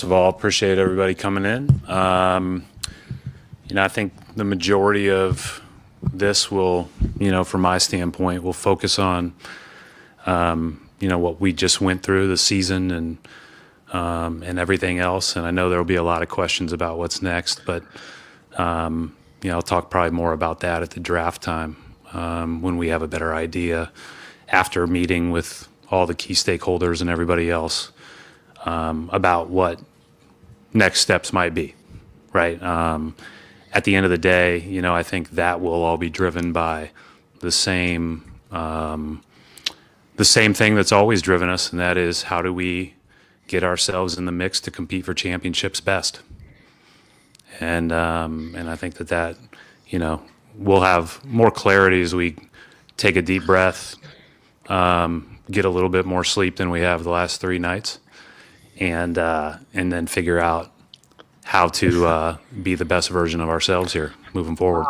First of all, appreciate everybody coming in. I think the majority of this will, from my standpoint, will focus on, what we just went through the season and everything else. And I know there will be a lot of questions about what's next, but, I'll talk probably more about that at the draft time when we have a better idea after meeting with all the key stakeholders and everybody else about what next steps might be, right? At the end of the day, I think that will all be driven by the same thing that's always driven us, and that is how do we get ourselves in the mix to compete for championships best. And I think that we'll have more clarity as we take a deep breath, get a little bit more sleep than we have the last 3 nights, and then figure out how to be the best version of ourselves here moving forward.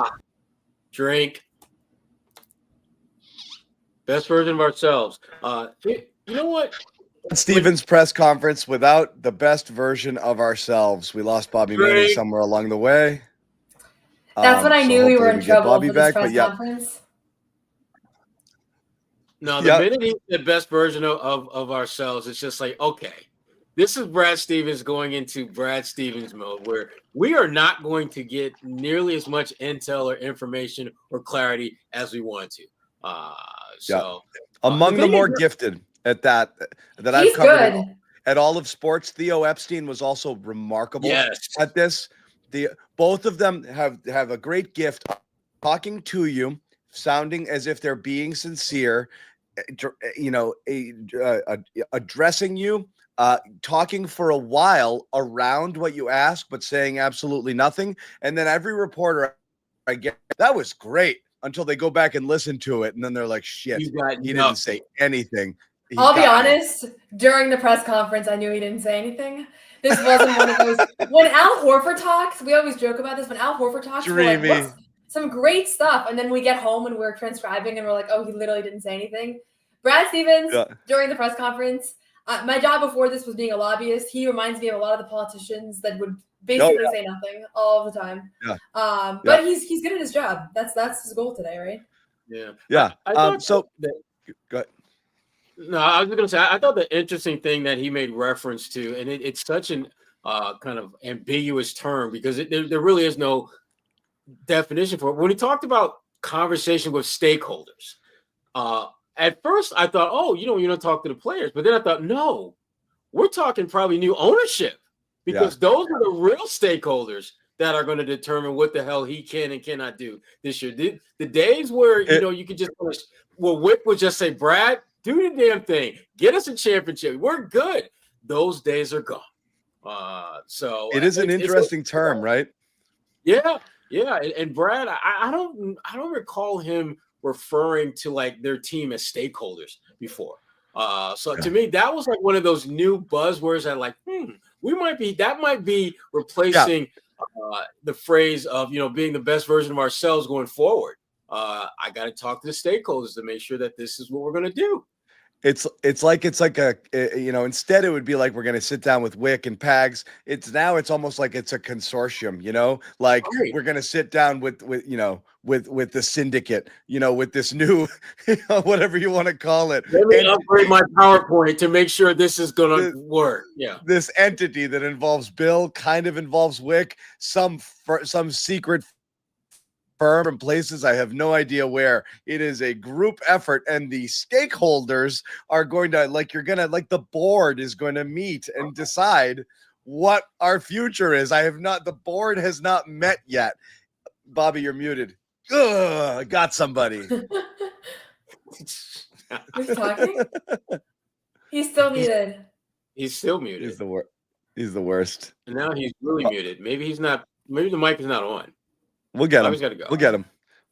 Drink. Best version of ourselves. You know what? Stevens press conference without the best version of ourselves. We lost Bobby Manning somewhere along the way. That's when I knew we were in trouble for this press conference. No, the minute he said best version of ourselves, it's just like, okay, this is Brad Stevens going into Brad Stevens mode where we are not going to get nearly as much intel or information or clarity as we want to. Among the more gifted at that I've covered at all of sports, Theo Epstein was also remarkable at this. Both of them have a great gift talking to you, sounding as if they're being sincere, addressing you, talking for a while around what you ask, but saying absolutely nothing. And then every reporter I get, that was great, until they go back and listen to it. And then they're like, shit, he didn't say anything. I'll be honest, during the press conference, I knew he didn't say anything. This wasn't one of those. When Al Horford talks, we always joke about this. When Al Horford talks, we're like, what's some great stuff. And then we get home and we're transcribing and we're like, oh, he literally didn't say anything. Brad Stevens, during the press conference, my job before this was being a lobbyist. He reminds me of a lot of the politicians that would basically say nothing all the time. But he's good at his job. That's his goal today, right? Yeah. Go ahead. No, I was going to say, I thought the interesting thing that he made reference to, and it's such an kind of ambiguous term because there really is no definition for it. When he talked about conversation with stakeholders, at first I thought, you don't talk to the players. But then I thought, no, we're talking probably new ownership because those are the real stakeholders that are going to determine what the hell he can and cannot do this year. The days where, you could just, Wick would just say, Brad, do the damn thing. Get us a championship. We're good. Those days are gone. So it is an interesting term, right? Yeah. And Brad, I don't recall him referring to like their team as stakeholders before. So to me, that was like one of those new buzzwords that like, that might be replacing the phrase of being the best version of ourselves going forward. I got to talk to the stakeholders to make sure that this is what we're going to do. It's like instead it would be like we're going to sit down with Wick and Pags. It's almost like it's a consortium, we're going to sit down with the syndicate, with this new, whatever you want to call it. Let me upgrade my PowerPoint to make sure this is going to work. Yeah. This entity that involves Bill kind of involves Wick, some secret firm in places I have no idea where. It is a group effort, and the stakeholders are going to the board is going to meet and decide what our future is. The board has not met yet. Bobby, you're muted. I got somebody. Who's talking? He's still muted. He's still muted. He's the worst. And now he's really muted. Maybe he's not. Maybe the mic is not on. We'll get him. Go. We'll get him.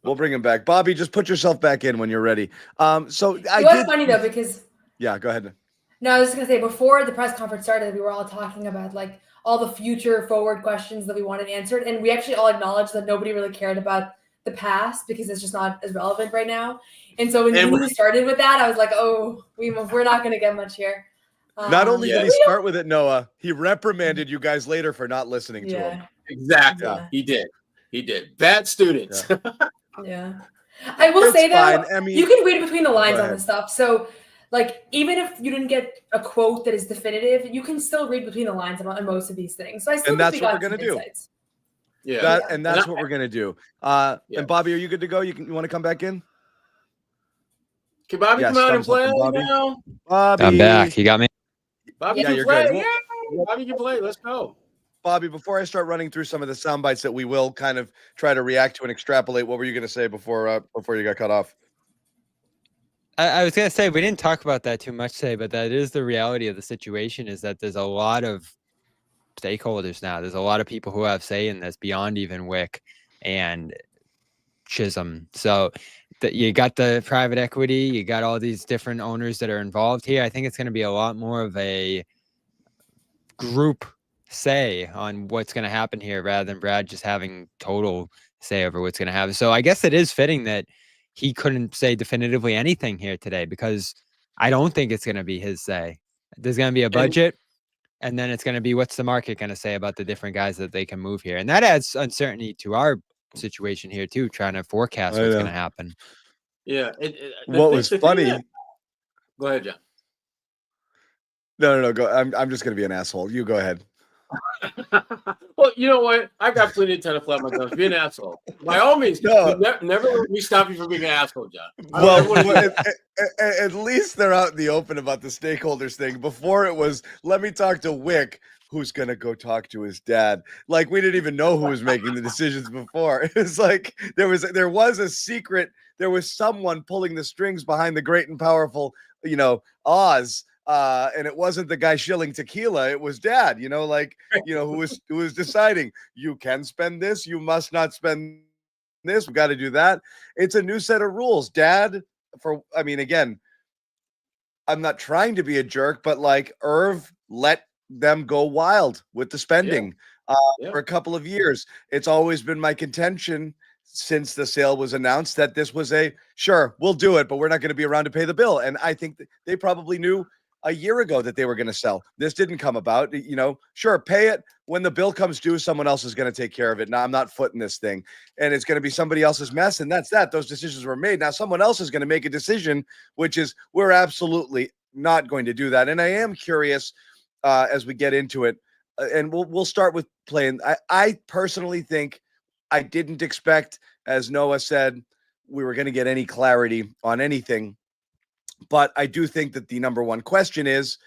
We'll bring him back. Bobby, just put yourself back in when you're ready. It was funny though because. Yeah, go ahead. No, I was just gonna say before the press conference started, we were all talking about like all the future forward questions that we wanted answered, and we actually all acknowledged that nobody really cared about the past because it's just not as relevant right now. And so when we started with that, I was like, oh, we're not gonna get much here. Not only did he Yeah. start with it, Noah, he reprimanded you guys later for not listening to him. Exactly. Yeah. He did. Bad students. Yeah. I will It's say though, fine. I mean, you can read between the lines go on ahead. this stuff. So, like, even if you didn't get a quote that is definitive, you can still read between the lines on most of these things. So I still And think that's we what got we're gonna some do. insights. Yeah. And that's what we're gonna do. And Bobby, are you good to go? You want to come back in? Can Bobby come out and thumbs up play from Bobby. now? Bobby, I'm back. You got me? Bobby Yeah, can you're play. good. Yeah. Bobby can play. Let's go. Bobby, before I start running through some of the sound bites that we will kind of try to react to and extrapolate, what were you going to say before you got cut off? I was going to say, we didn't talk about that too much today, but that is the reality of the situation, is that there's a lot of stakeholders now. There's a lot of people who have say in this beyond even Wick and Chisholm. So you got the private equity, you got all these different owners that are involved here. I think it's going to be a lot more of a group say on what's going to happen here rather than Brad just having total say over what's going to happen. So I guess it is fitting that he couldn't say definitively anything here today, because I don't think it's going to be his say. There's going to be a budget, and then it's going to be, what's the market going to say about the different guys that they can move here? And that adds uncertainty to our situation here too, trying to forecast what's going to happen. Yeah. What was funny? Go ahead, John. No, go. I'm just going to be an asshole. You go ahead. Well, you know what? I got plenty of time to flap my gums. Be an asshole. By all means, never let me stop you from being an asshole, John. Well, at least they're out in the open about the stakeholders thing. Before it was, let me talk to Wick, who's going to go talk to his dad. Like, we didn't even know who was making the decisions before. It was like there was a secret. There was someone pulling the strings behind the great and powerful, Oz. And it wasn't the guy shilling tequila. It was dad, who was deciding, you can spend this, you must not spend this. We've got to do that. It's a new set of rules, dad. Again, I'm not trying to be a jerk, but like Irv let them go wild with the spending for a couple of years. It's always been my contention since the sale was announced that this was sure, we'll do it, but we're not going to be around to pay the bill. And I think that they probably knew a year ago that they were going to sell. This didn't come about. Sure, pay it when the bill comes due. Someone else is going to take care of it. Now, I'm not footing this thing, and it's going to be somebody else's mess. And that's that. Those decisions were made. Now, someone else is going to make a decision, which is we're absolutely not going to do that. And I am curious as we get into it, and we'll start with playing. I personally think I didn't expect, as Noah said, we were going to get any clarity on anything. But I do think that the number one question is,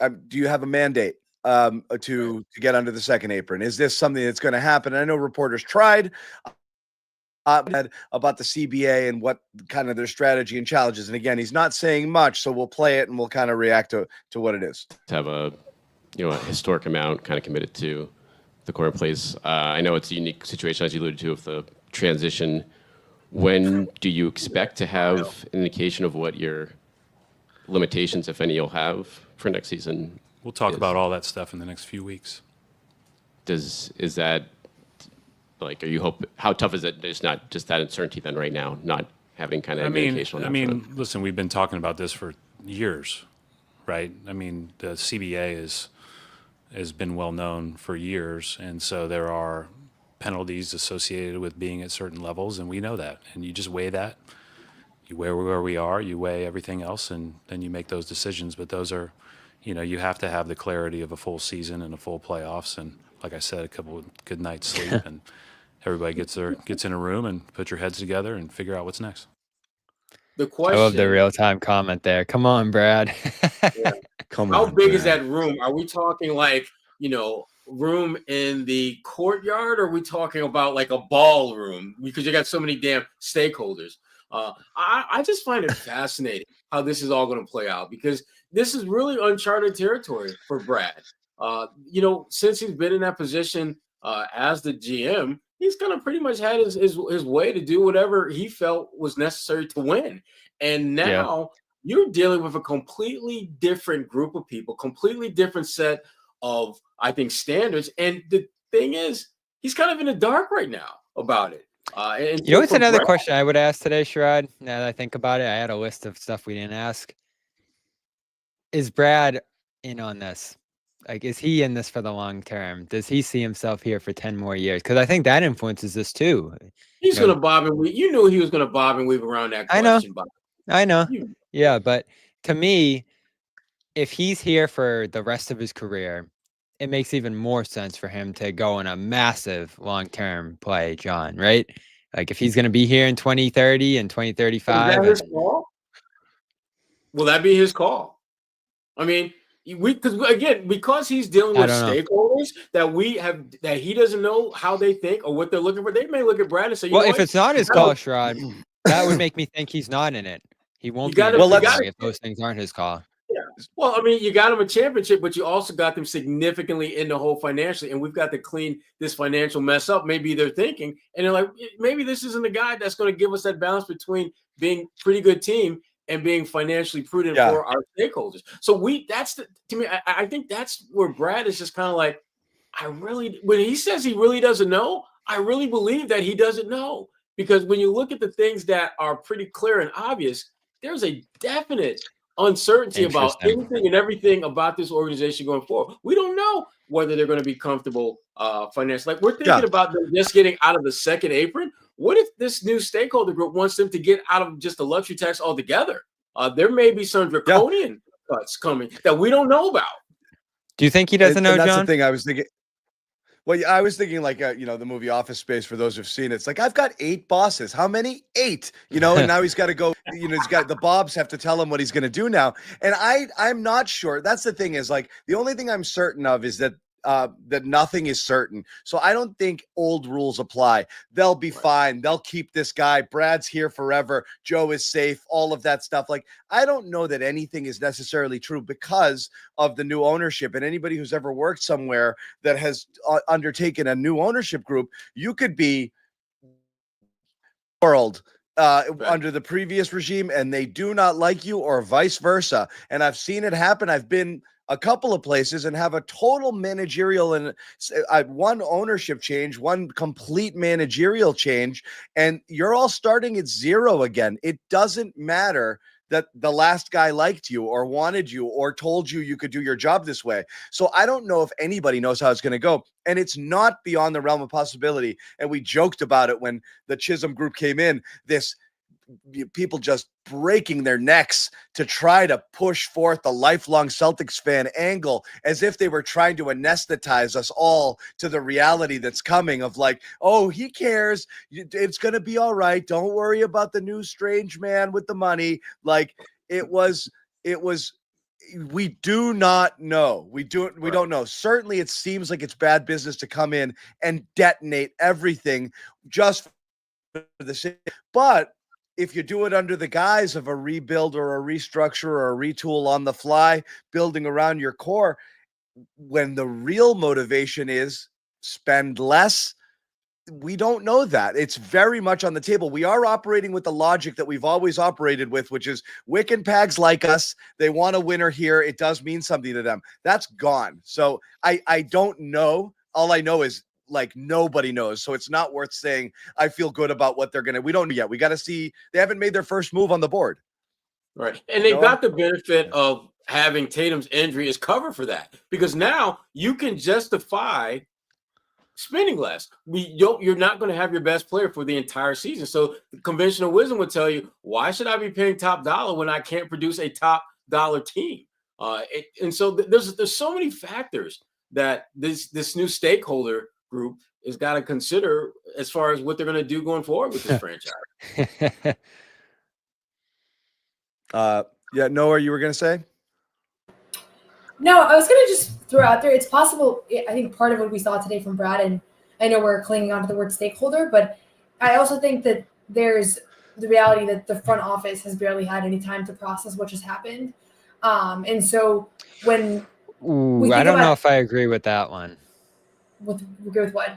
do you have a mandate to get under the second apron? Is this something that's going to happen? And I know reporters tried about the CBA and what kind of their strategy and challenges. And again, he's not saying much, so we'll play it and we'll kind of react to what it is. To have a historic amount kind of committed to the corner plays. I know it's a unique situation, as you alluded to, of the transition. When do you expect to have an indication of what your limitations, if any, you'll have for next season? We'll talk about all that stuff in the next few weeks. Is that like, how tough is it? There's not just that uncertainty then right now, not having kind of indication on that. Listen, we've been talking about this for years, right? I mean, the CBA has been well known for years, and so there are penalties associated with being at certain levels, and we know that. And you just weigh that. You weigh where we are, you weigh everything else, and then you make those decisions. But those are, you have to have the clarity of a full season and a full playoffs. And like I said, a couple of good nights sleep, and everybody gets in a room and put your heads together and figure out what's next. The question, I love the real-time comment there. Come on, Brad. Come how on, big Brad. is that room? Are we talking like, room in the courtyard, or are we talking about like a ballroom? Because you got so many damn stakeholders. I just find it fascinating how this is all going to play out, because this is really uncharted territory for Brad. Since he's been in that position as the GM, he's kind of pretty much had his way to do whatever he felt was necessary to win. And now you're dealing with a completely different group of people, completely different set of, I think, standards. And the thing is, he's kind of in the dark right now about it. It's another question I would ask today, Sherrod. Now that I think about it, I had a list of stuff we didn't ask. Is Brad in on this? Like, is he in this for the long term? Does he see himself here for 10 more years? Because I think that influences this too. He's going to bob and weave. You knew he was going to bob and weave around that question. I know. Yeah, but to me, if he's here for the rest of his career, it makes even more sense for him to go on a massive long-term play, John, right? Like if he's going to be here in 2030 and 2035. Is that his call? Will that be his call? I mean, because he's dealing with stakeholders that he doesn't know how they think or what they're looking for. They may look at Brad and say, if it's not his call, Sherrod, that would make me think he's not in it. He won't be in it if those things aren't his call. Yeah. Well, I mean, you got him a championship, but you also got them significantly in the hole financially, and we've got to clean this financial mess up. Maybe they're thinking, and they're like, maybe this isn't the guy that's going to give us that balance between being a pretty good team and being financially prudent for our stakeholders. So to me, I think that's where Brad is just kind of like, when he says he really doesn't know, I really believe that he doesn't know. Because when you look at the things that are pretty clear and obvious, there's a definite uncertainty about anything and everything about this organization going forward. We don't know whether they're going to be comfortable financially. Like we're thinking about them just getting out of the second apron. What if this new stakeholder group wants them to get out of just the luxury tax altogether? There may be some draconian cuts coming that we don't know about. Do you think he doesn't know, John? That's the thing I was thinking. Well, I was thinking like, the movie Office Space, for those who've seen it. It's like, I've got 8 bosses. How many? 8, and now he's got to go, he's got the Bobs have to tell him what he's going to do now. And I'm not sure. That's the thing is like, the only thing I'm certain of is that nothing is certain. So I don't think old rules apply. They'll be fine. They'll keep this guy. Brad's here forever. Joe is safe. All of that stuff. Like, I don't know that anything is necessarily true because of the new ownership. And anybody who's ever worked somewhere that has undertaken a new ownership group, you could be under the previous regime and they do not like you, or vice versa. And I've seen it happen. I've been a couple of places and have a total managerial and one ownership change, one complete managerial change, and you're all starting at zero again. It doesn't matter that the last guy liked you or wanted you or told you could do your job this way. So I don't know if anybody knows how it's going to go. And it's not beyond the realm of possibility. And we joked about it when the Chisholm group came in, people just breaking their necks to try to push forth the lifelong Celtics fan angle as if they were trying to anesthetize us all to the reality that's coming of like, oh, he cares. It's going to be all right. Don't worry about the new strange man with the money. Like it was, we do not know. We don't know. Certainly it seems like it's bad business to come in and detonate everything just for the sake. But if you do it under the guise of a rebuild or a restructure or a retool on the fly, building around your core, when the real motivation is spend less, we don't know that. It's very much on the table. We are operating with the logic that we've always operated with, which is Wick and Pags like us. They want a winner here. It does mean something to them. That's gone. So I don't know. All I know is like nobody knows. So it's not worth saying I feel good about what they're going to, we don't know yet. We got to see. They haven't made their first move on the board. Right. And they've got the benefit of having Tatum's injury as cover for that, because now you can justify spending less. You're not going to have your best player for the entire season. So the conventional wisdom would tell you, why should I be paying top dollar when I can't produce a top dollar team? And so there's so many factors that this new stakeholder group has got to consider as far as what they're going to do going forward with this franchise. Noah, you were going to say? No, I was going to just throw out there, it's possible, I think part of what we saw today from Brad, and I know we're clinging onto the word stakeholder, but I also think that there's the reality that the front office has barely had any time to process what just happened. And so when I don't know if I agree with that one. Agree with what?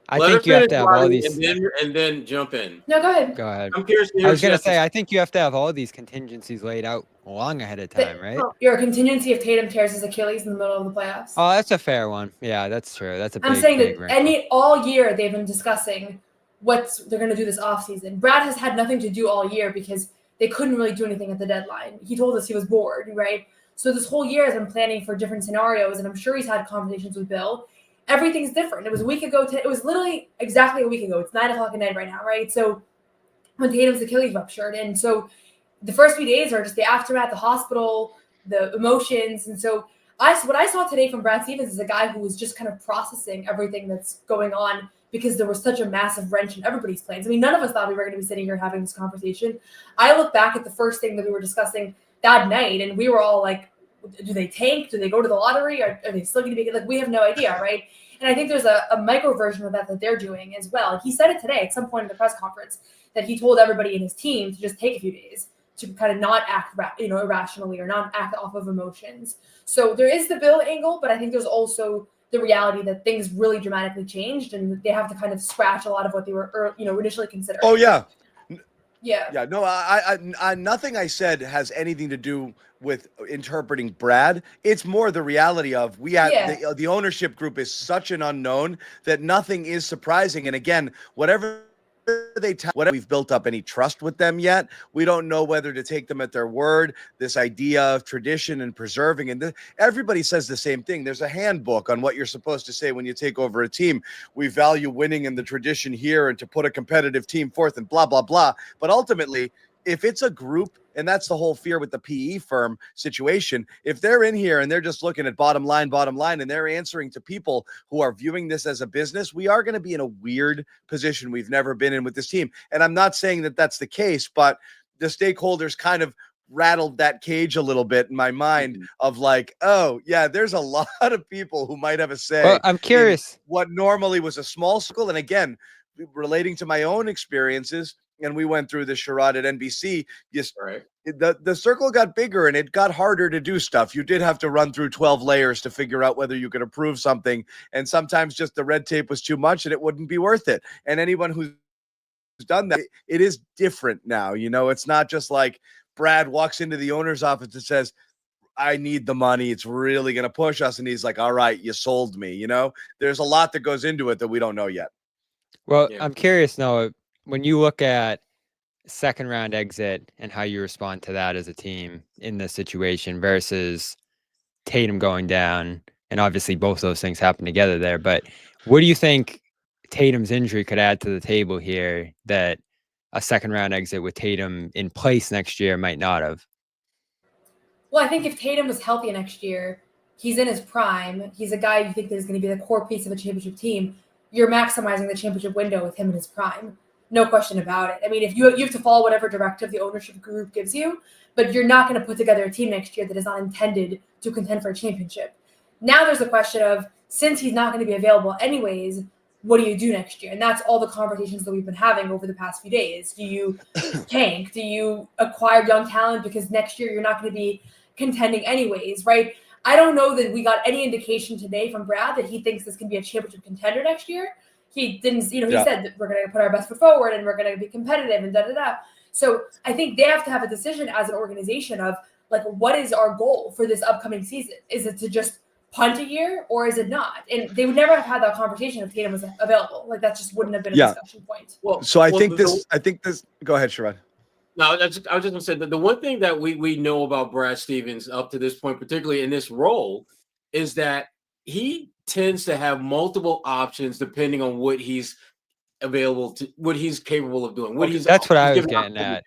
I think you have to have all these, and then jump in. No, go ahead. Go ahead. I'm curious. I was going to say, I think you have to have all these contingencies laid out long ahead of time, right? You're a contingency if Tatum tears his Achilles in the middle of the playoffs. Oh, that's a fair one. Yeah, that's true. That's a big, I'm saying big that all year they've been discussing what they're going to do this offseason. Brad has had nothing to do all year because they couldn't really do anything at the deadline. He told us he was bored, right? So this whole year has been planning for different scenarios, and I'm sure he's had conversations with Bill. Everything's different. It was a week ago. It was literally exactly a week ago. It's 9:00 at night right now, right? So when Tatum's Achilles ruptured, and so the first few days are just the aftermath, the hospital, the emotions, and so what I saw today from Brad Stevens is a guy who was just kind of processing everything that's going on because there was such a massive wrench in everybody's plans. I mean, none of us thought we were going to be sitting here having this conversation. I look back at the first thing that we were discussing that night, and we were all like, do they tank? Do they go to the lottery? Are they still going to be like, we have no idea, right? And I think there's a micro version of that they're doing as well. And he said it today at some point in the press conference that he told everybody in his team to just take a few days to kind of not act, irrationally or not act off of emotions. So there is the Bill angle, but I think there's also the reality that things really dramatically changed, and they have to kind of scratch a lot of what they were, initially considering. Oh yeah. Yeah. No, I nothing I said has anything to do with interpreting Brad. It's more the reality of the ownership group is such an unknown that nothing is surprising. And again, whatever we've built up any trust with them yet. We don't know whether to take them at their word. This idea of tradition and preserving, and everybody says the same thing. There's a handbook on what you're supposed to say when you take over a team. We value winning and the tradition here, and to put a competitive team forth, and blah blah blah. But ultimately, if it's a group, and that's the whole fear with the PE firm situation, if they're in here and they're just looking at bottom line, and they're answering to people who are viewing this as a business, we are going to be in a weird position we've never been in with this team. And I'm not saying that that's the case, but the stakeholders kind of rattled that cage a little bit in my mind of like, oh yeah, there's a lot of people who might have a say. Well, I'm curious. What normally was a small circle, and again, relating to my own experiences, and we went through the Sherrod at NBC. The circle got bigger and it got harder to do stuff. You did have to run through 12 layers to figure out whether you could approve something. And sometimes just the red tape was too much and it wouldn't be worth it. And anyone who's done that, it is different now. It's not just like Brad walks into the owner's office and says, I need the money. It's really going to push us. And he's like, all right, you sold me. There's a lot that goes into it that we don't know yet. Well, I'm curious, Noah, when you look at second round exit and how you respond to that as a team in this situation versus Tatum going down, and obviously both those things happen together there, but what do you think Tatum's injury could add to the table here that a second round exit with Tatum in place next year might not have? Well, I think if Tatum was healthy next year, he's in his prime. He's a guy you think that is going to be the core piece of a championship team. You're maximizing the championship window with him in his prime. No question about it. I mean, if you have to follow whatever directive the ownership group gives you, but you're not going to put together a team next year that is not intended to contend for a championship. Now there's a question of, since he's not going to be available anyways, what do you do next year? And that's all the conversations that we've been having over the past few days. Do you tank? Do you acquire young talent because next year you're not going to be contending anyways, right? I don't know that we got any indication today from Brad that he thinks this can be a championship contender next year. He didn't, he said that we're going to put our best foot forward and we're going to be competitive and da-da-da. So I think they have to have a decision as an organization of like, what is our goal for this upcoming season? Is it to just punt a year or is it not? And they would never have had that conversation if Tatum was available. Like that just wouldn't have been a discussion point. Well, so I think this, go ahead, Sherrod. No, I was just going to say that the one thing that we know about Brad Stevens up to this point, particularly in this role, is that he tends to have multiple options depending on what he's available to, what he's capable of doing. That's what I was getting at.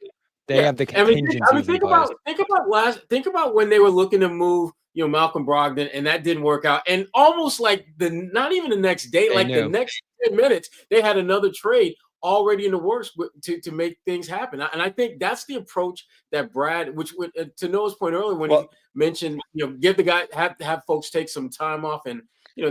They have the contingencies. Think about when they were looking to move, Malcolm Brogdon, and that didn't work out. And almost like not even the next day, the next 10 minutes, they had another trade already in the works to make things happen. And I think that's the approach that Brad, which to Noah's point earlier, when he mentioned, give the guy, have folks take some time off and,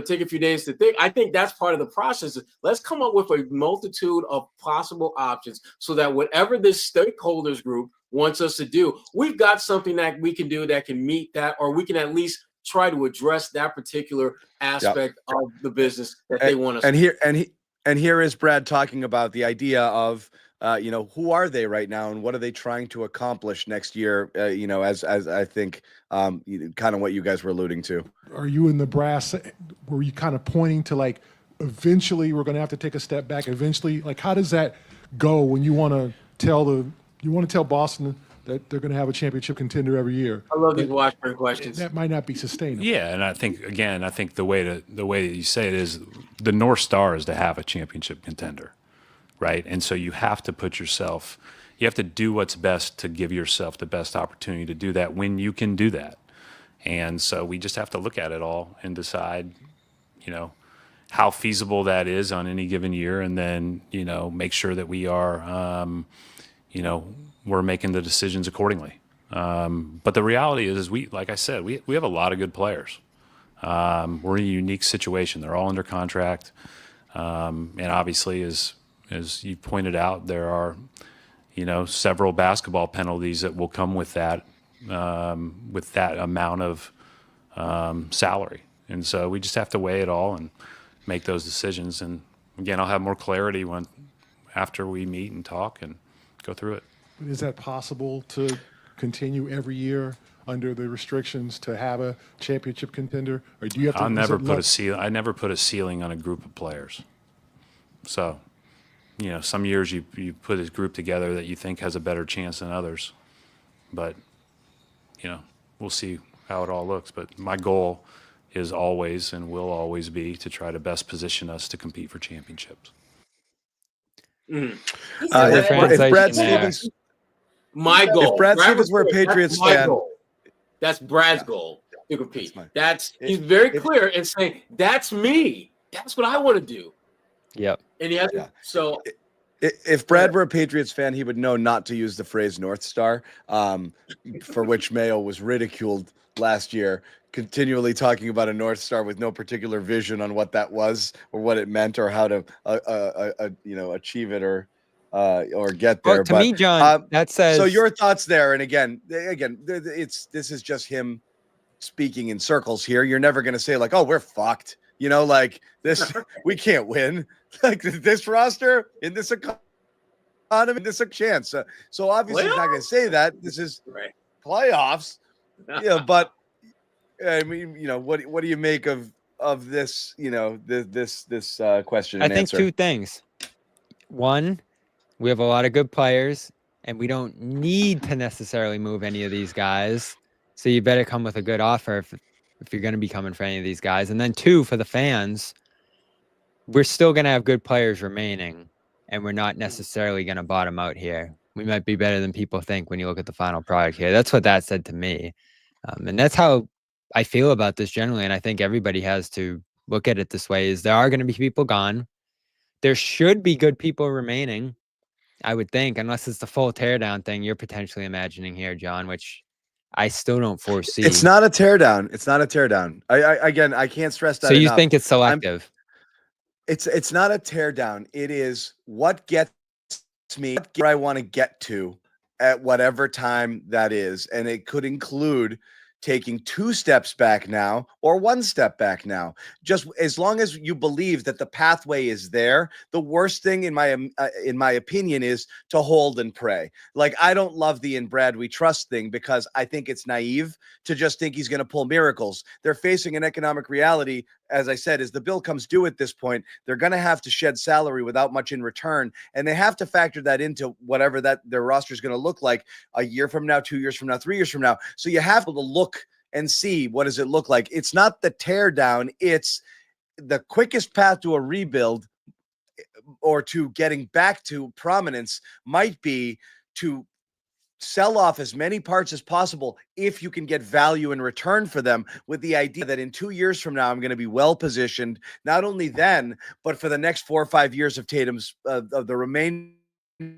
take a few days to think. I think that's part of the process. Let's come up with a multitude of possible options so that whatever this stakeholders group wants us to do, we've got something that we can do that can meet that, or we can at least try to address that particular aspect of the business that they want us to do. And here is Brad talking about the idea of, who are they right now and what are they trying to accomplish next year? As I think kind of what you guys were alluding to. Are you in the brass? Were you kind of pointing to like, eventually we're going to have to take a step back? Eventually, like how does that go when you want to tell Boston that they're going to have a championship contender every year. I love these Washburn questions. That might not be sustainable. Yeah, and I think the way that you say it is the North Star is to have a championship contender, right? And so you have to you have to do what's best to give yourself the best opportunity to do that when you can do that. And so we just have to look at it all and decide, how feasible that is on any given year, and then make sure that we are, we're making the decisions accordingly. But the reality is, like I said, we have a lot of good players. We're in a unique situation. They're all under contract, and obviously, as you pointed out, there are several basketball penalties that will come with that amount of salary. And so we just have to weigh it all and make those decisions. And again, I'll have more clarity after we meet and talk and go through it. But is that possible to continue every year under the restrictions to have a championship contender, or do you have to? I never put a ceiling on a group of players. So, some years you put a group together that you think has a better chance than others, but we'll see how it all looks. But my goal is always and will always be to try to best position us to compete for championships. If Brad Stevens, my goal. If Brad Stevens were a Patriots fan, that's Brad's goal to compete. He's very clear in saying that's me. That's what I want to do. Yep. And he has so. If Brad were a Patriots fan, he would know not to use the phrase North Star, for which Mayo was ridiculed last year, continually talking about a North Star with no particular vision on what that was or what it meant or how to, achieve it or get there. Well, to me, John, that says. So your thoughts there, and again, this is just him speaking in circles here. You're never going to say like, "Oh, we're fucked." Like this, we can't win. Like this roster in this economy, this a chance. So obviously he's not going to say that. This is playoffs. But I mean, what do you make of this? This question. I think two things. One, we have a lot of good players, and we don't need to necessarily move any of these guys. So you better come with a good offer if you're going to be coming for any of these guys. And then two, for the fans, we're still going to have good players remaining, and we're not necessarily going to bottom out here. We might be better than people think when you look at the final product here. That's what that said to me. And that's how I feel about this generally. And I think everybody has to look at it this way, is there are going to be people gone. There should be good people remaining, I would think, unless it's the full teardown thing you're potentially imagining here, John, which I still don't foresee. It's not a teardown. It's not a teardown. I can't stress that. So you enough. think it's selective? It's not a teardown. It is what gets me where I want to get to at whatever time that is. And it could include taking 2 steps back now or 1 step back now. Just as long as you believe that the pathway is there, the worst thing in my opinion is to hold and pray. Like, I don't love the "in Brad we trust" thing, because I think it's naive to just think he's going to pull miracles. They're facing an economic reality, as I said, as the bill comes due at this point. They're going to have to shed salary without much in return, and they have to factor that into whatever that their roster is going to look like a year from now, 2 years from now, 3 years from now. So you have to look and see, what does it look like? It's not the tear down. It's the quickest path to a rebuild or to getting back to prominence might be to sell off as many parts as possible if you can get value in return for them, with the idea that in 2 years from now, I'm going to be well positioned, not only then, but for the next 4 or 5 years of Tatum's, of the remainder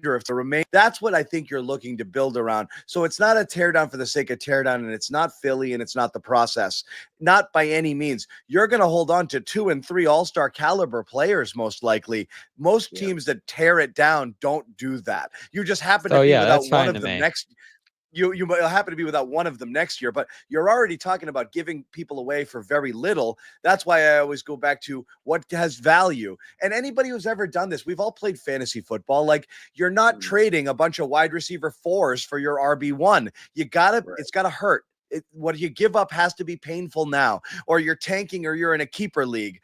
of the remain. That's what I think you're looking to build around. So it's not a teardown for the sake of teardown, and it's not Philly, and it's not the process. Not by any means. You're going to hold on to 2 and 3 all-star caliber players, most likely. Most teams that tear it down don't do that. You just happen to be without one of them next. You might happen to be without one of them next year, but you're already talking about giving people away for very little. That's why I always go back to what has value. And anybody who's ever done this, we've all played fantasy football. Like, you're not trading a bunch of wide receiver 4s for your RB1. You gotta, it's gotta hurt. What you give up has to be painful now, or you're tanking, or you're in a keeper league.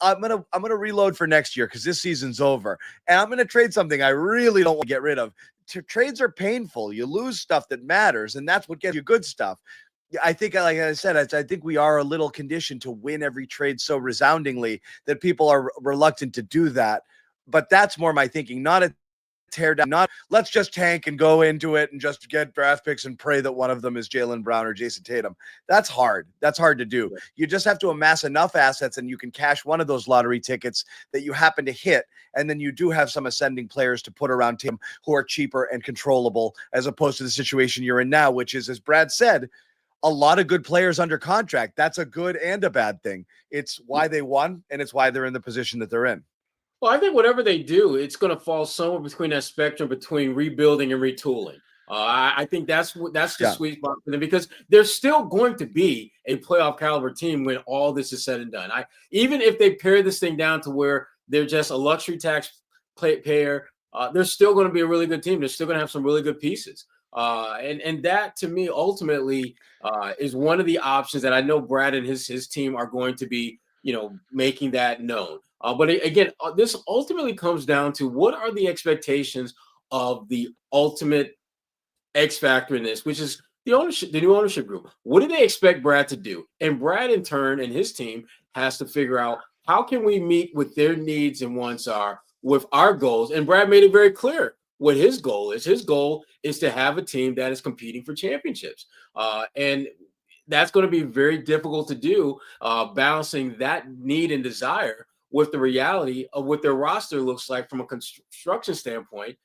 I'm gonna reload for next year because this season's over, and I'm gonna trade something I really don't want to get rid of trades are painful. You lose stuff that matters, and that's what gets you good stuff. I think, like I said, I think we are a little conditioned to win every trade so resoundingly that people are reluctant to do that. But that's more my thinking, not a tear down, not let's just tank and go into it and just get draft picks and pray that one of them is Jaylen Brown or Jayson Tatum. That's hard. That's hard to do. You just have to amass enough assets and you can cash one of those lottery tickets that you happen to hit. And then you do have some ascending players to put around Tatum who are cheaper and controllable, as opposed to the situation you're in now, which is, as Brad said, a lot of good players under contract. That's a good and a bad thing. It's why they won, and it's why they're in the position that they're in. Well, I think whatever they do, it's going to fall somewhere between that spectrum between rebuilding and retooling. I think that's the sweet spot for them, because they're still going to be a playoff caliber team when all this is said and done. Even if they pare this thing down to where they're just a luxury tax payer, they're still going to be a really good team. They're still going to have some really good pieces. And that, to me, ultimately is one of the options that I know Brad and his team are going to be, making that known. But again, this ultimately comes down to what are the expectations of the ultimate X factor in this, which is the new ownership group. What do they expect Brad to do? And Brad, in turn, and his team has to figure out, how can we meet what their needs and wants are with our goals? And Brad made it very clear what his goal is. His goal is to have a team that is competing for championships. And that's going to be very difficult to do, balancing that need and desire with the reality of what their roster looks like from a construction standpoint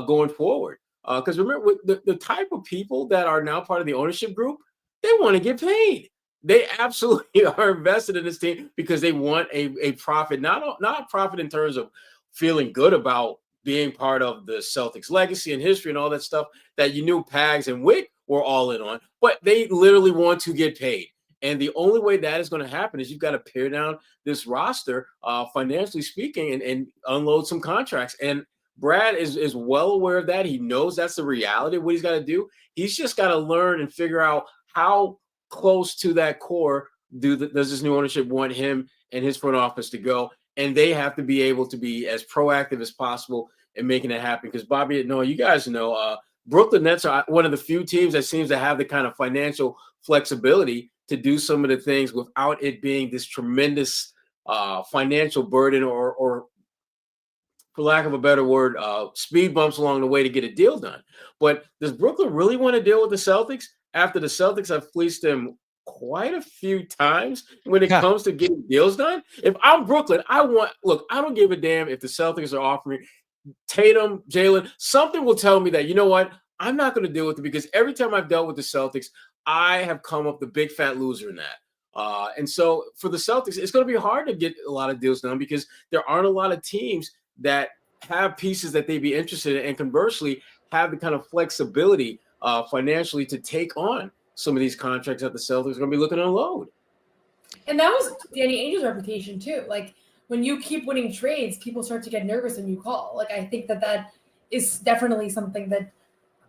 going forward. Because remember, the type of people that are now part of the ownership group, they want to get paid. They absolutely are invested in this team because they want a profit, not a profit in terms of feeling good about being part of the Celtics legacy and history and all that stuff that you knew Pags and Wick were all in on, but they literally want to get paid. And the only way that is going to happen is you've got to pare down this roster, financially speaking, and unload some contracts. And Brad is well aware of that. He knows that's the reality of what he's got to do. He's just got to learn and figure out how close to that core does this new ownership want him and his front office to go. And they have to be able to be as proactive as possible in making it happen. Because Bobby, Noah, you guys know, Brooklyn Nets are one of the few teams that seems to have the kind of financial flexibility to do some of the things without it being this tremendous financial burden or for lack of a better word, speed bumps along the way to get a deal done. But does Brooklyn really want to deal with the Celtics after the Celtics have fleeced them quite a few times when it comes to getting deals done? If I'm Brooklyn, I don't give a damn if the Celtics are offering Tatum, Jaylen. Something will tell me that, you know what, I'm not going to deal with it, because every time I've dealt with the Celtics, I have come up the big fat loser in that. And so for the Celtics, it's going to be hard to get a lot of deals done because there aren't a lot of teams that have pieces that they'd be interested in, and conversely have the kind of flexibility financially to take on some of these contracts that the Celtics are going to be looking to unload. And that was Danny Ainge's reputation too. Like, when you keep winning trades, people start to get nervous when you call. Like, I think that is definitely something that,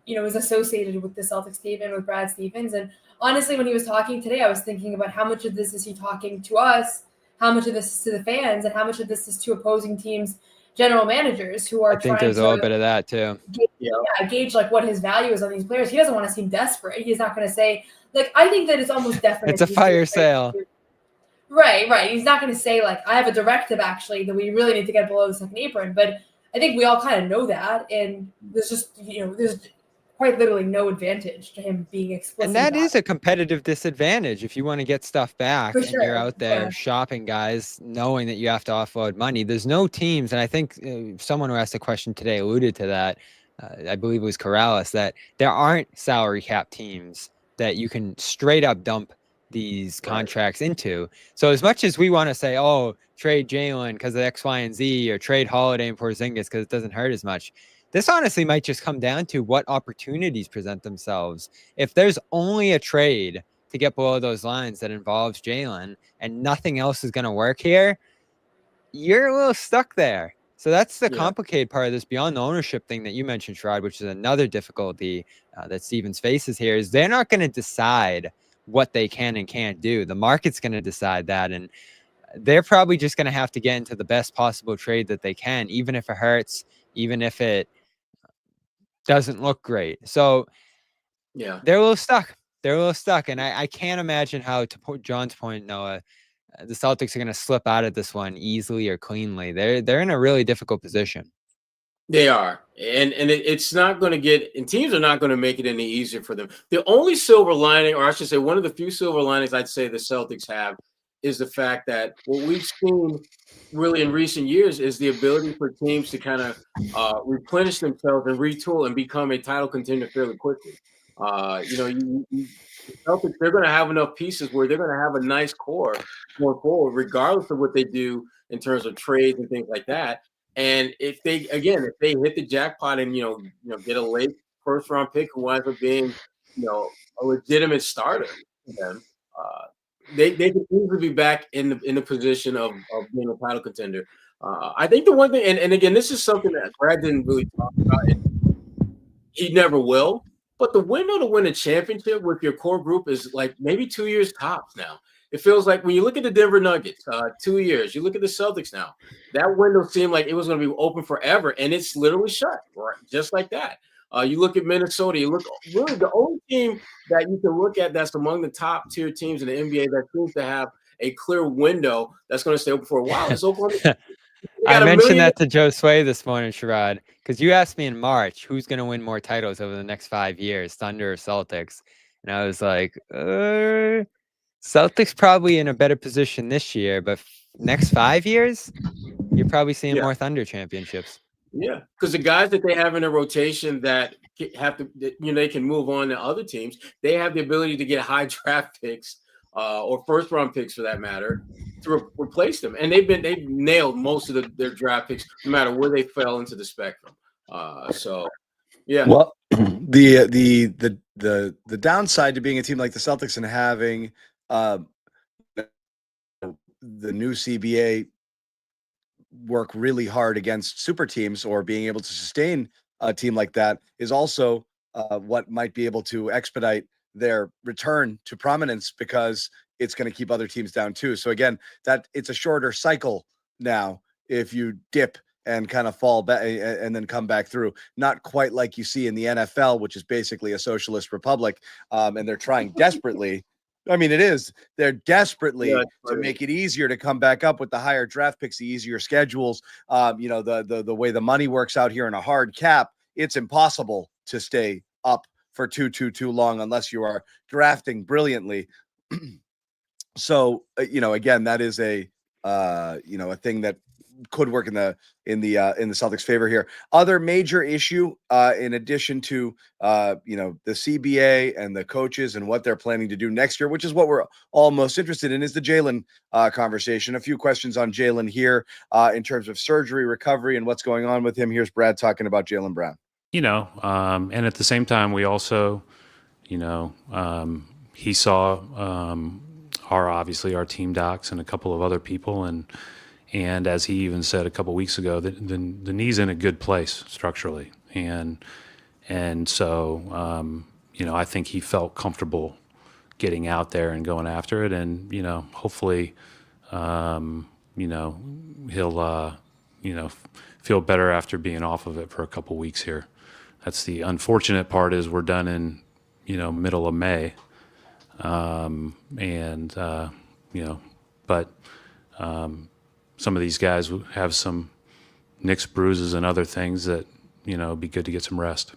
is associated with the Celtics team and with Brad Stevens. And honestly, when he was talking today, I was thinking about how much of this is he talking to us, how much of this is to the fans, and how much of this is to opposing teams' general managers who are trying to. I think there's a little bit of that too. Gauge like what his value is on these players. He doesn't want to seem desperate. He's not going to say, like, I think that it's almost definite. It's a fire sale. Right. He's not going to say, like, I have a directive actually that we really need to get below the second apron. But I think we all kind of know that, and there's just there's quite literally no advantage to him being explicit. And that is a competitive disadvantage if you want to get stuff back and you're out there shopping guys, knowing that you have to offload money. There's no teams, and I think someone who asked a question today alluded to that. I believe it was Corrales, that there aren't salary cap teams that you can straight up dump these contracts into. So as much as we want to say, oh, trade Jaylen because of X, Y, and Z, or trade Holiday and Porzingis because it doesn't hurt as much, this honestly might just come down to what opportunities present themselves. If there's only a trade to get below those lines that involves Jaylen and nothing else is going to work here, you're a little stuck there. So that's the complicated part of this beyond the ownership thing that you mentioned, Sherrod, which is another difficulty that Stevens faces here, is they're not going to decide what they can and can't do. The market's going to decide that, and they're probably just going to have to get into the best possible trade that they can, even if it hurts, even if it doesn't look great. So Yeah. they're a little stuck. They're a little stuck. And I can't imagine how, to John's point, Noah, the Celtics are going to slip out of this one easily or cleanly. They're in a really difficult position. They are, and it's not going to get, and teams are not going to make it any easier for them. The only silver lining, or I should say, one of the few silver linings I'd say the Celtics have, is the fact that what we've seen really in recent years is the ability for teams to kind of replenish themselves and retool and become a title contender fairly quickly. The Celtics, they're going to have enough pieces where they're going to have a nice core going forward, regardless of what they do in terms of trades and things like that. And if they hit the jackpot and get a late first round pick who winds up being a legitimate starter for them, they could easily be back in the position of being a title contender. I think the one thing, and again, this is something that Brad didn't really talk about, and he never will. But the window to win a championship with your core group is like maybe 2 years tops now. It feels like when you look at the Denver Nuggets, 2 years. You look at the Celtics now. That window seemed like it was going to be open forever, and it's literally shut, right? Just like that. You look at Minnesota. You look really the only team that you can look at that's among the top tier teams in the NBA that seems to have a clear window that's going to stay open for a while. It's Oklahoma. I mentioned that to Joe Sway this morning, Sherrod, because you asked me in March who's going to win more titles over the next 5 years, Thunder or Celtics, and I was like, Celtics probably in a better position this year, but next 5 years, you're probably seeing more Thunder championships. Yeah, because the guys that they have in a rotation that have to, they can move on to other teams. They have the ability to get high draft picks or first round picks for that matter to replace them, and they've nailed most of their draft picks, no matter where they fell into the spectrum. So, yeah. Well, the downside to being a team like the Celtics and having the new CBA work really hard against super teams or being able to sustain a team like that is also what might be able to expedite their return to prominence, because it's going to keep other teams down too. So again, that it's a shorter cycle now if you dip and kind of fall back and then come back through. Not quite like you see in the NFL, which is basically a socialist republic, and they're trying desperately. I mean, it is. They're desperately to make it easier to come back up with the higher draft picks, the easier schedules. The way the money works out here in a hard cap, it's impossible to stay up for too long unless you are drafting brilliantly. So, again, that is a thing that could work in the Celtics' favor here. Other major issue, in addition to the CBA and the coaches and what they're planning to do next year, which is what we're all most interested in, is the Jaylen conversation. A few questions on Jaylen here in terms of surgery, recovery, and what's going on with him. Here's Brad talking about Jaylen Brown. And at the same time, we also, he saw our team docs and a couple of other people, and as he even said a couple of weeks ago, the knee's in a good place structurally, and so I think he felt comfortable getting out there and going after it, and hopefully he'll feel better after being off of it for a couple weeks here. That's the unfortunate part, is we're done in middle of May, but some of these guys have some nicks, bruises, and other things that it'd be good to get some rest.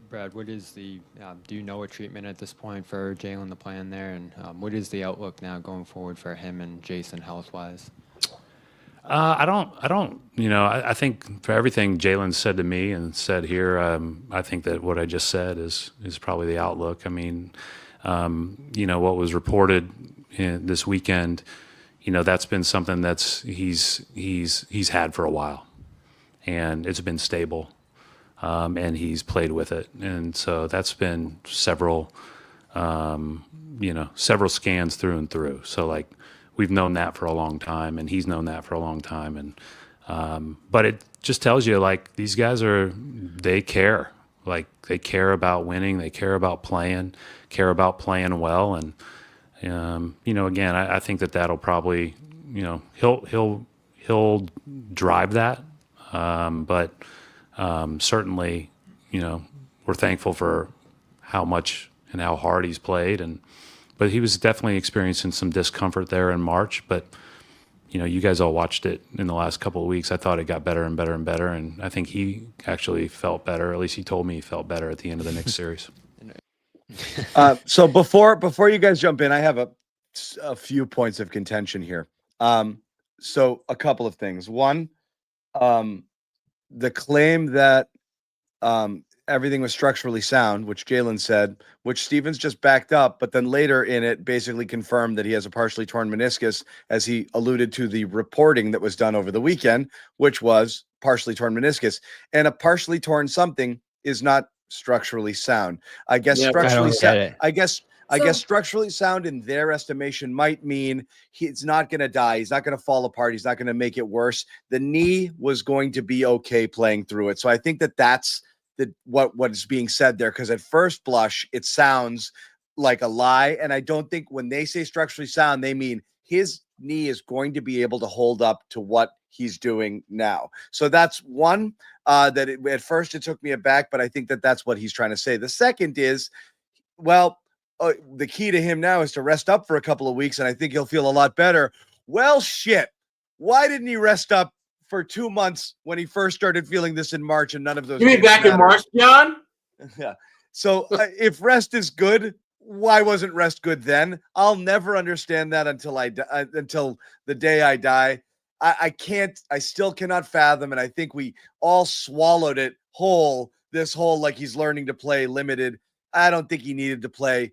Brad, what is the do you know a treatment at this point for Jaylen, the plan there, and what is the outlook now going forward for him and Jayson health wise? I don't. I think for everything Jaylen said to me and said here, I think that what I just said is probably the outlook. I mean, what was reported this weekend, that's been something that's he's had for a while, and it's been stable, and he's played with it, and so that's been several scans through and through. So like, we've known that for a long time, and he's known that for a long time. And but it just tells you, like, these guys they care. Like, they care about winning. They care about playing well. And, again, I think that'll probably, he'll drive that. But certainly we're thankful for how much and how hard he's played. But he was definitely experiencing some discomfort there in March. But, you guys all watched it in the last couple of weeks. I thought it got better and better and better. And I think he actually felt better. At least he told me he felt better at the end of the Knicks series. So before you guys jump in, I have a few points of contention here. So a couple of things. One, the claim that everything was structurally sound, which Jaylen said, which Stevens just backed up, but then later in it basically confirmed that he has a partially torn meniscus, as he alluded to the reporting that was done over the weekend, which was partially torn meniscus. And a partially torn something is not structurally sound. I guess structurally sound. I guess structurally sound in their estimation might mean he's not going to die. He's not going to fall apart. He's not going to make it worse. The knee was going to be okay playing through it. So I think that's what is being said there, because at first blush it sounds like a lie, and I don't think when they say structurally sound they mean his knee is going to be able to hold up to what he's doing now. So that's one at first it took me aback, but I think that's what he's trying to say. The second is, the key to him now is to rest up for a couple of weeks, and I think he'll feel a lot better. Well, shit. Why didn't he rest up for 2 months when he first started feeling this in March, and none of those? You mean back in March, John? Yeah. So if rest is good, why wasn't rest good then? I'll never understand that until until the day I die. I still cannot fathom, and I think we all swallowed it whole. This whole like he's learning to play limited. I don't think he needed to play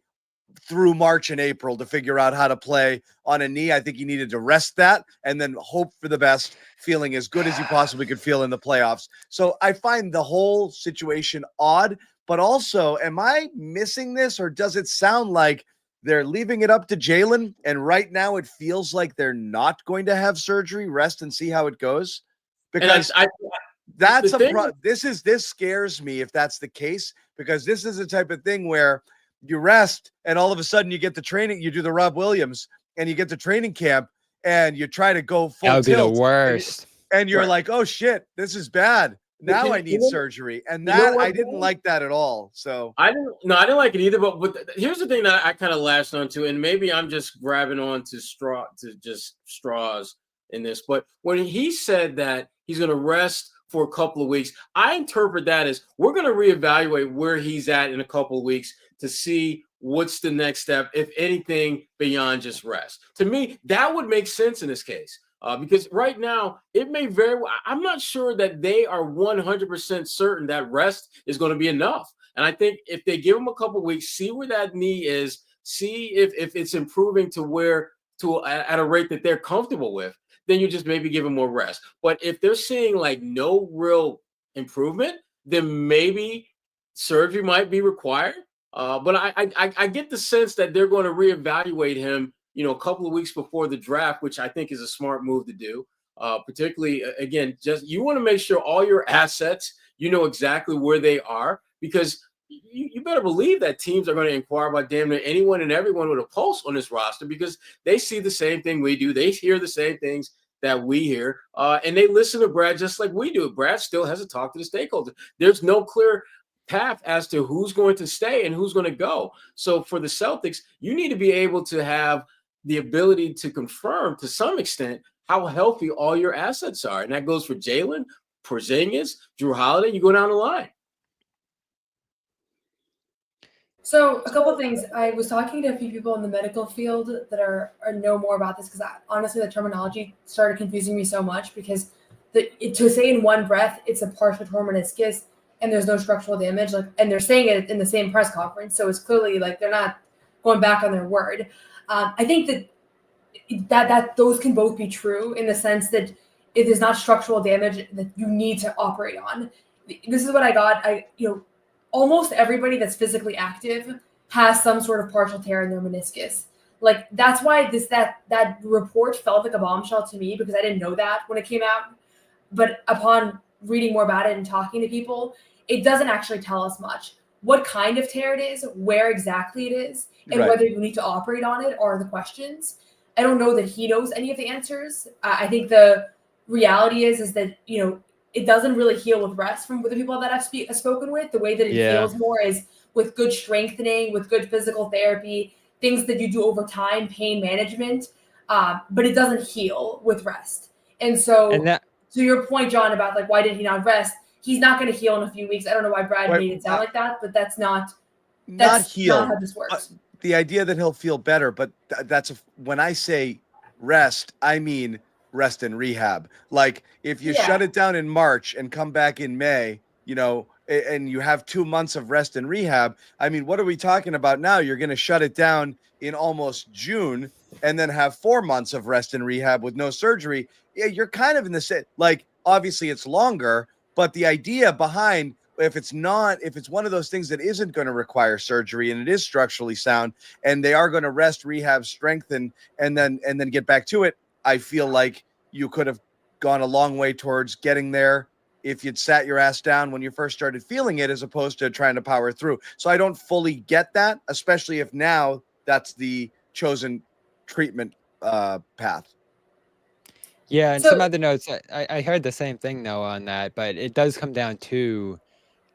through March and April to figure out how to play on a knee. I think he needed to rest that and then hope for the best, feeling as good as you possibly could feel in the playoffs. So I find the whole situation odd, but also, am I missing this, or does it sound like they're leaving it up to Jaylen? And right now it feels like they're not going to have surgery, rest and see how it goes. Because this scares me if that's the case, because this is the type of thing where you rest and all of a sudden you get the training, you do the Rob Williams and you get to training camp and you try to go full that would tilt. Be the worst. And you're like, oh shit, this is bad. Now I need surgery. And that I didn't like that at all. So I didn't like it either. But here's the thing that I kind of latched onto, and maybe I'm just grabbing on to straws in this. But when he said that he's going to rest for a couple of weeks, I interpret that as we're going to reevaluate where he's at in a couple of weeks to see what's the next step, if anything, beyond just rest. To me, that would make sense in this case, because right now it may very well, I'm not sure that they are 100% certain that rest is going to be enough. And I think if they give him a couple of weeks, see where that knee is, see if it's improving at a rate that they're comfortable with, then you just maybe give him more rest. But if they're seeing like no real improvement, then maybe surgery might be required. But I get the sense that they're going to reevaluate him, a couple of weeks before the draft, which I think is a smart move to do. Particularly, again, just you want to make sure all your assets, exactly where they are, because you better believe that teams are going to inquire about damn near anyone and everyone with a pulse on this roster, because they see the same thing we do. They hear the same things that we hear, and they listen to Brad just like we do. Brad still has to talk to the stakeholders. There's no clear path as to who's going to stay and who's going to go. So for the Celtics, you need to be able to have the ability to confirm to some extent how healthy all your assets are. And that goes for Jaylen, Porzingis, Drew Holiday. You go down the line. So a couple of things. I was talking to a few people in the medical field that know more about this, because honestly, the terminology started confusing me so much, because to say in one breath it's a partial torn meniscus and there's no structural damage, and they're saying it in the same press conference, so it's clearly like they're not going back on their word. I think that those can both be true, in the sense that it is not structural damage that you need to operate on. This is what I got. Almost everybody that's physically active has some sort of partial tear in their meniscus. Like, that's why that report felt like a bombshell to me, because I didn't know that when it came out. But upon reading more about it and talking to people, it doesn't actually tell us much. What kind of tear it is, where exactly it is, and whether you need to operate on it are the questions. I don't know that he knows any of the answers. I think the reality is that, it doesn't really heal with rest from the people that I've spoken with. The way that it heals more is with good strengthening, with good physical therapy, things that you do over time, pain management, but it doesn't heal with rest. And so to your point, John, about like, why did he not rest? He's not going to heal in a few weeks. I don't know why Brad made it sound like that, but that's not heal. Not how this works. The idea that he'll feel better, but when I say rest, I mean rest and rehab. Like if you shut it down in March and come back in May, and you have 2 months of rest and rehab, I mean, what are we talking about now? You're going to shut it down in almost June and then have 4 months of rest and rehab with no surgery. Yeah, you're kind of in the same, like, obviously it's longer, but the idea behind, if it's one of those things that isn't going to require surgery and it is structurally sound and they are going to rest, rehab, strengthen, and then get back to it, I feel like you could have gone a long way towards getting there if you'd sat your ass down when you first started feeling it, as opposed to trying to power through. So I don't fully get that, especially if now that's the chosen treatment path. Yeah, and some other notes, I heard the same thing though on that, but it does come down to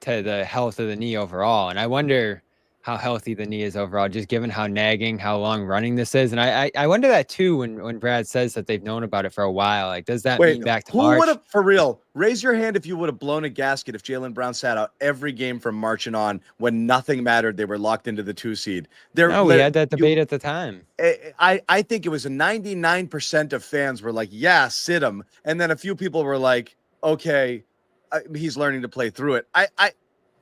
the health of the knee overall. And I wonder how healthy the knee is overall, just given how nagging, how long running this is. And I wonder that too when Brad says that they've known about it for a while. Like, does that mean back to March? Who would have, for real, raise your hand if you would have blown a gasket if Jaylen Brown sat out every game from March and on when nothing mattered? They were locked into the 2 seed. No, we had that debate at the time. I think it was a 99% of fans were like, yeah, sit him. And then a few people were like, okay, he's learning to play through it.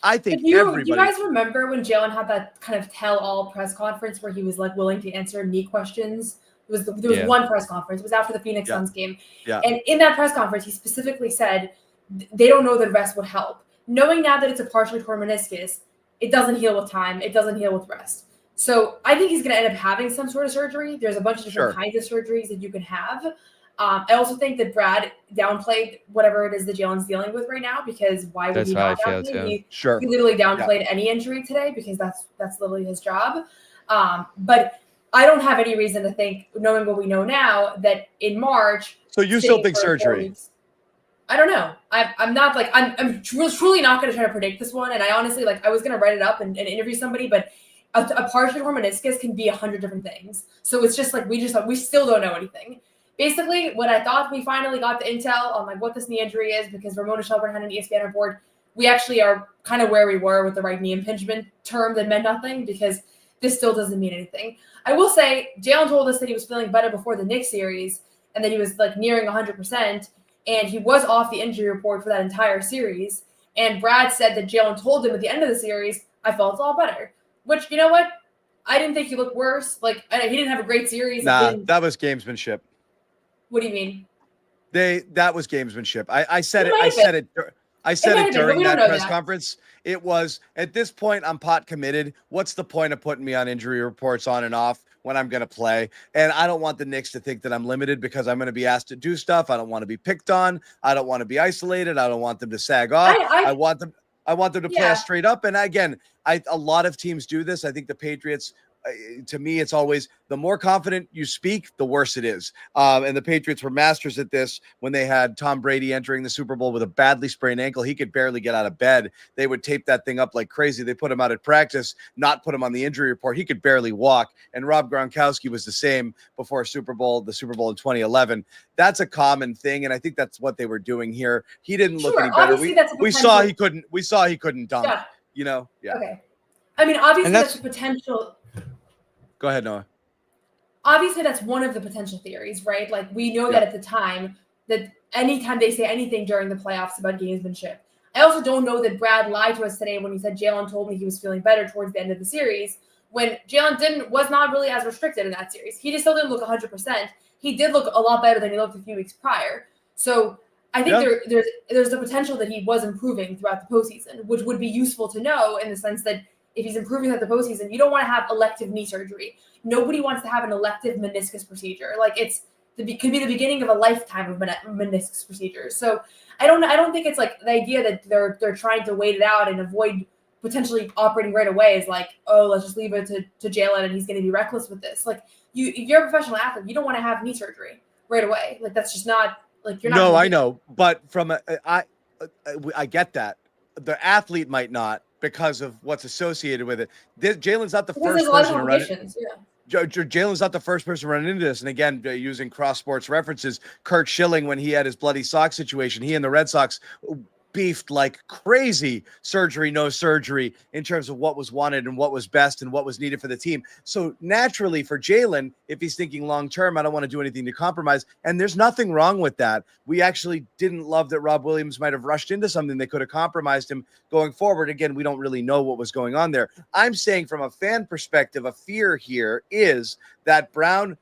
I think everybody. Do you guys remember when Jaylen had that kind of tell-all press conference where he was like willing to answer knee questions? There was one press conference. It was after the Phoenix Suns game. Yeah. And in that press conference, he specifically said they don't know that rest would help. Knowing now that it's a partially torn meniscus, it doesn't heal with time. It doesn't heal with rest. So I think he's going to end up having some sort of surgery. There's a bunch of different kinds of surgeries that you can have. I also think that Brad downplayed whatever it is that Jaylen's dealing with right now, because why would he not downplay? He literally downplayed any injury today because that's literally his job. But I don't have any reason to think, knowing what we know now, that in March. So you still think surgery? I don't know. I'm not like I'm truly not going to try to predict this one. And I honestly I was going to write it up and interview somebody, but a partially torn meniscus can be 100 different things. So it's just like we still don't know anything. Basically, when I thought we finally got the intel on what this knee injury is, because Ramona Shelburne had an ESPN report, we actually are kind of where we were with the right knee impingement term that meant nothing, because this still doesn't mean anything. I will say, Jaylen told us that he was feeling better before the Knicks series and that he was nearing 100%, and he was off the injury report for that entire series. And Brad said that Jaylen told him at the end of the series, I felt all better. Which, you know what? I didn't think he looked worse. He didn't have a great series. Nah, that was gamesmanship. What do you mean? That was gamesmanship. I said it during that press conference. It was, at this point, I'm pot committed. What's the point of putting me on injury reports on and off when I'm going to play? And I don't want the Knicks to think that I'm limited because I'm going to be asked to do stuff. I don't want to be picked on. I don't want to be isolated. I don't want them to sag off. I want them to play us straight up. And again, a lot of teams do this. I think the Patriots, to me, it's always the more confident you speak, the worse it is. And the Patriots were masters at this when they had Tom Brady entering the Super Bowl with a badly sprained ankle. He could barely get out of bed. They would tape that thing up like crazy. They put him out at practice, not put him on the injury report. He could barely walk. And Rob Gronkowski was the same before the Super Bowl in 2011. That's a common thing, and I think that's what they were doing here. He didn't look any better. We saw he couldn't dunk. Yeah. Okay. I mean, obviously that's a potential. Go ahead, Noah. Obviously, that's one of the potential theories, right? We know that at the time, that anytime they say anything during the playoffs about gamesmanship. I also don't know that Brad lied to us today when he said Jaylen told me he was feeling better towards the end of the series, when Jaylen was not really as restricted in that series. He just still didn't look 100%. He did look a lot better than he looked a few weeks prior. So I think there's the potential that he was improving throughout the postseason, which would be useful to know in the sense that if he's improving at the postseason, you don't want to have elective knee surgery. Nobody wants to have an elective meniscus procedure. Could be the beginning of a lifetime of meniscus procedures. So I don't think it's the idea that they're trying to wait it out and avoid potentially operating right away is let's just leave it to Jaylen and he's going to be reckless with this. You're a professional athlete. You don't want to have knee surgery right away. That's just not you're not. No, I know, but from I get that. The athlete might not because of what's associated with it. Jalen's not the Because first there's a lot of person to run it. complications. Yeah. Jalen's not the first person running into this. And again, using cross sports references, Kurt Schilling, when he had his bloody sock situation, he and the Red Sox beefed like crazy, surgery, no surgery, in terms of what was wanted and what was best and what was needed for the team. So naturally for Jaylen, if he's thinking long-term, I don't want to do anything to compromise. And there's nothing wrong with that. We actually didn't love that Rob Williams might have rushed into something that could have compromised him going forward. Again, we don't really know what was going on there. I'm saying from a fan perspective, a fear here is that Brown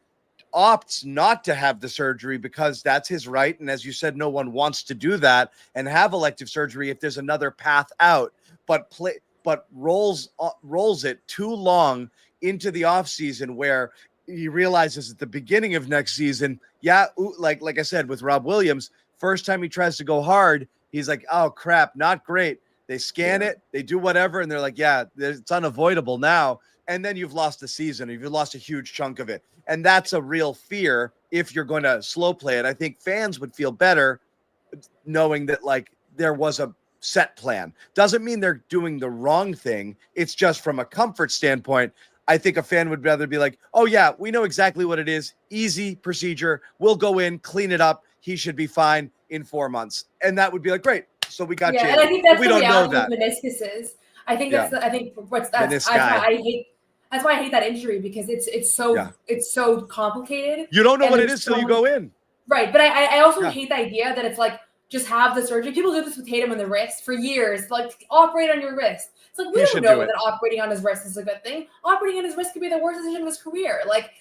opts not to have the surgery because that's his right. And as you said, no one wants to do that and have elective surgery if there's another path out, but rolls it too long into the offseason where he realizes at the beginning of next season, like I said, with Rob Williams, first time he tries to go hard, he's like, oh crap, not great. They scan it, they do whatever, and they're like, yeah, it's unavoidable now. And then you've lost the season. You've lost a huge chunk of it. And that's a real fear if you're going to slow play it. I think fans would feel better knowing that, like, there was a set plan. Doesn't mean they're doing the wrong thing. It's just from a comfort standpoint, I think a fan would rather be like, oh, yeah, we know exactly what it is. Easy procedure. We'll go in, clean it up. He should be fine in 4 months. And that would be like, great. So we got Jaylen. And I think that's we the don't know reality that. of meniscuses. I think that's Menisci. that's why I hate that injury, because it's so complicated. You don't know what it is till you go in. Right. But I also hate the idea that it's like, just have the surgery. People do this with Tatum on the wrist for years, like operate on your wrist. It's like, we don't know that operating on his wrist is a good thing. Operating on his wrist could be the worst decision of his career. Like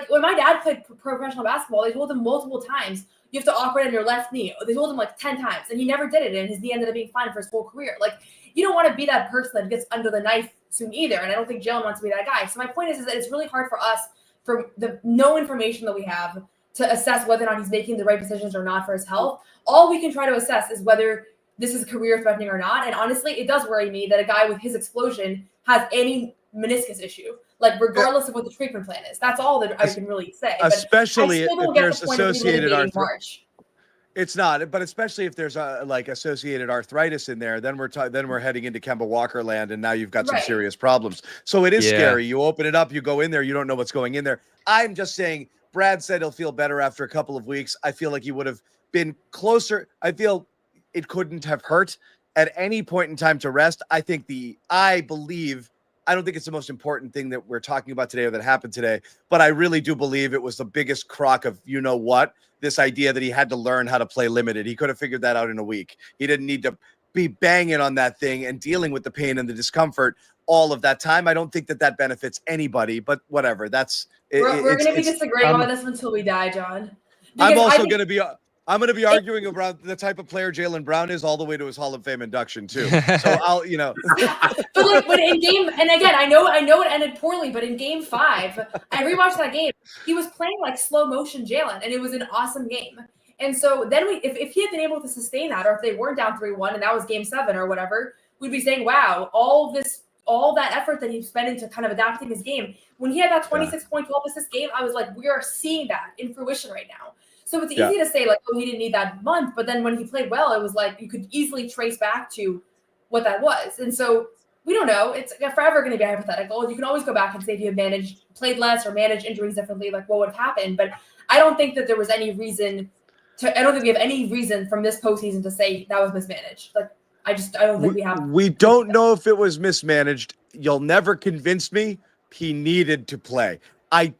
when my dad played professional basketball, they told him multiple times, you have to operate on your left knee. They told him like 10 times, and he never did it, and his knee ended up being fine for his whole career. Like, you don't want to be that person that gets under the knife soon either, and I don't think Jaylen wants to be that guy. So my point is that it's really hard for us, from the no information that we have, to assess whether or not he's making the right decisions or not for his health. All we can try to assess is whether this is career threatening or not. And honestly, it does worry me that a guy with his explosion has any meniscus issue, like regardless of what the treatment plan is. That's all that I can really say. Especially if there's associated arthritis. It's not, but especially if there's associated arthritis in there, then we're heading into Kemba Walker land, and now you've got some serious problems. So it is scary. You open it up, you go in there, you don't know what's going in there. I'm just saying, Brad said he'll feel better after a couple of weeks. I feel like he would have been closer. I feel it couldn't have hurt at any point in time to rest. I don't think it's the most important thing that we're talking about today or that happened today, but I really do believe it was the biggest crock of, you know what, this idea that he had to learn how to play limited. He could have figured that out in a week. He didn't need to be banging on that thing and dealing with the pain and the discomfort all of that time. I don't think that benefits anybody, but whatever. We're going to be disagreeing on this until we die, John. I'm going to be arguing about the type of player Jaylen Brown is all the way to his Hall of Fame induction too. So I'll. But like, when in game, and again, I know it ended poorly, but in Game 5, I rewatched that game. He was playing like slow motion Jaylen, and it was an awesome game. And so then if he had been able to sustain that, or if they weren't down 3-1 and that was Game 7 or whatever, we'd be saying, wow, all that effort that he spent into kind of adapting his game. When he had that 26-point, 12-assist game, I was like, we are seeing that in fruition right now. So it's easy to say, like, oh, he didn't need that month. But then when he played well, it was like you could easily trace back to what that was. And so we don't know. It's forever going to be hypothetical. You can always go back and say if you had played less or managed injuries differently, like what would have happened. But I don't think that there was any reason I don't think we have any reason from this postseason to say that was mismanaged. Like, I don't think we have. We don't know if it was mismanaged. You'll never convince me he needed to play.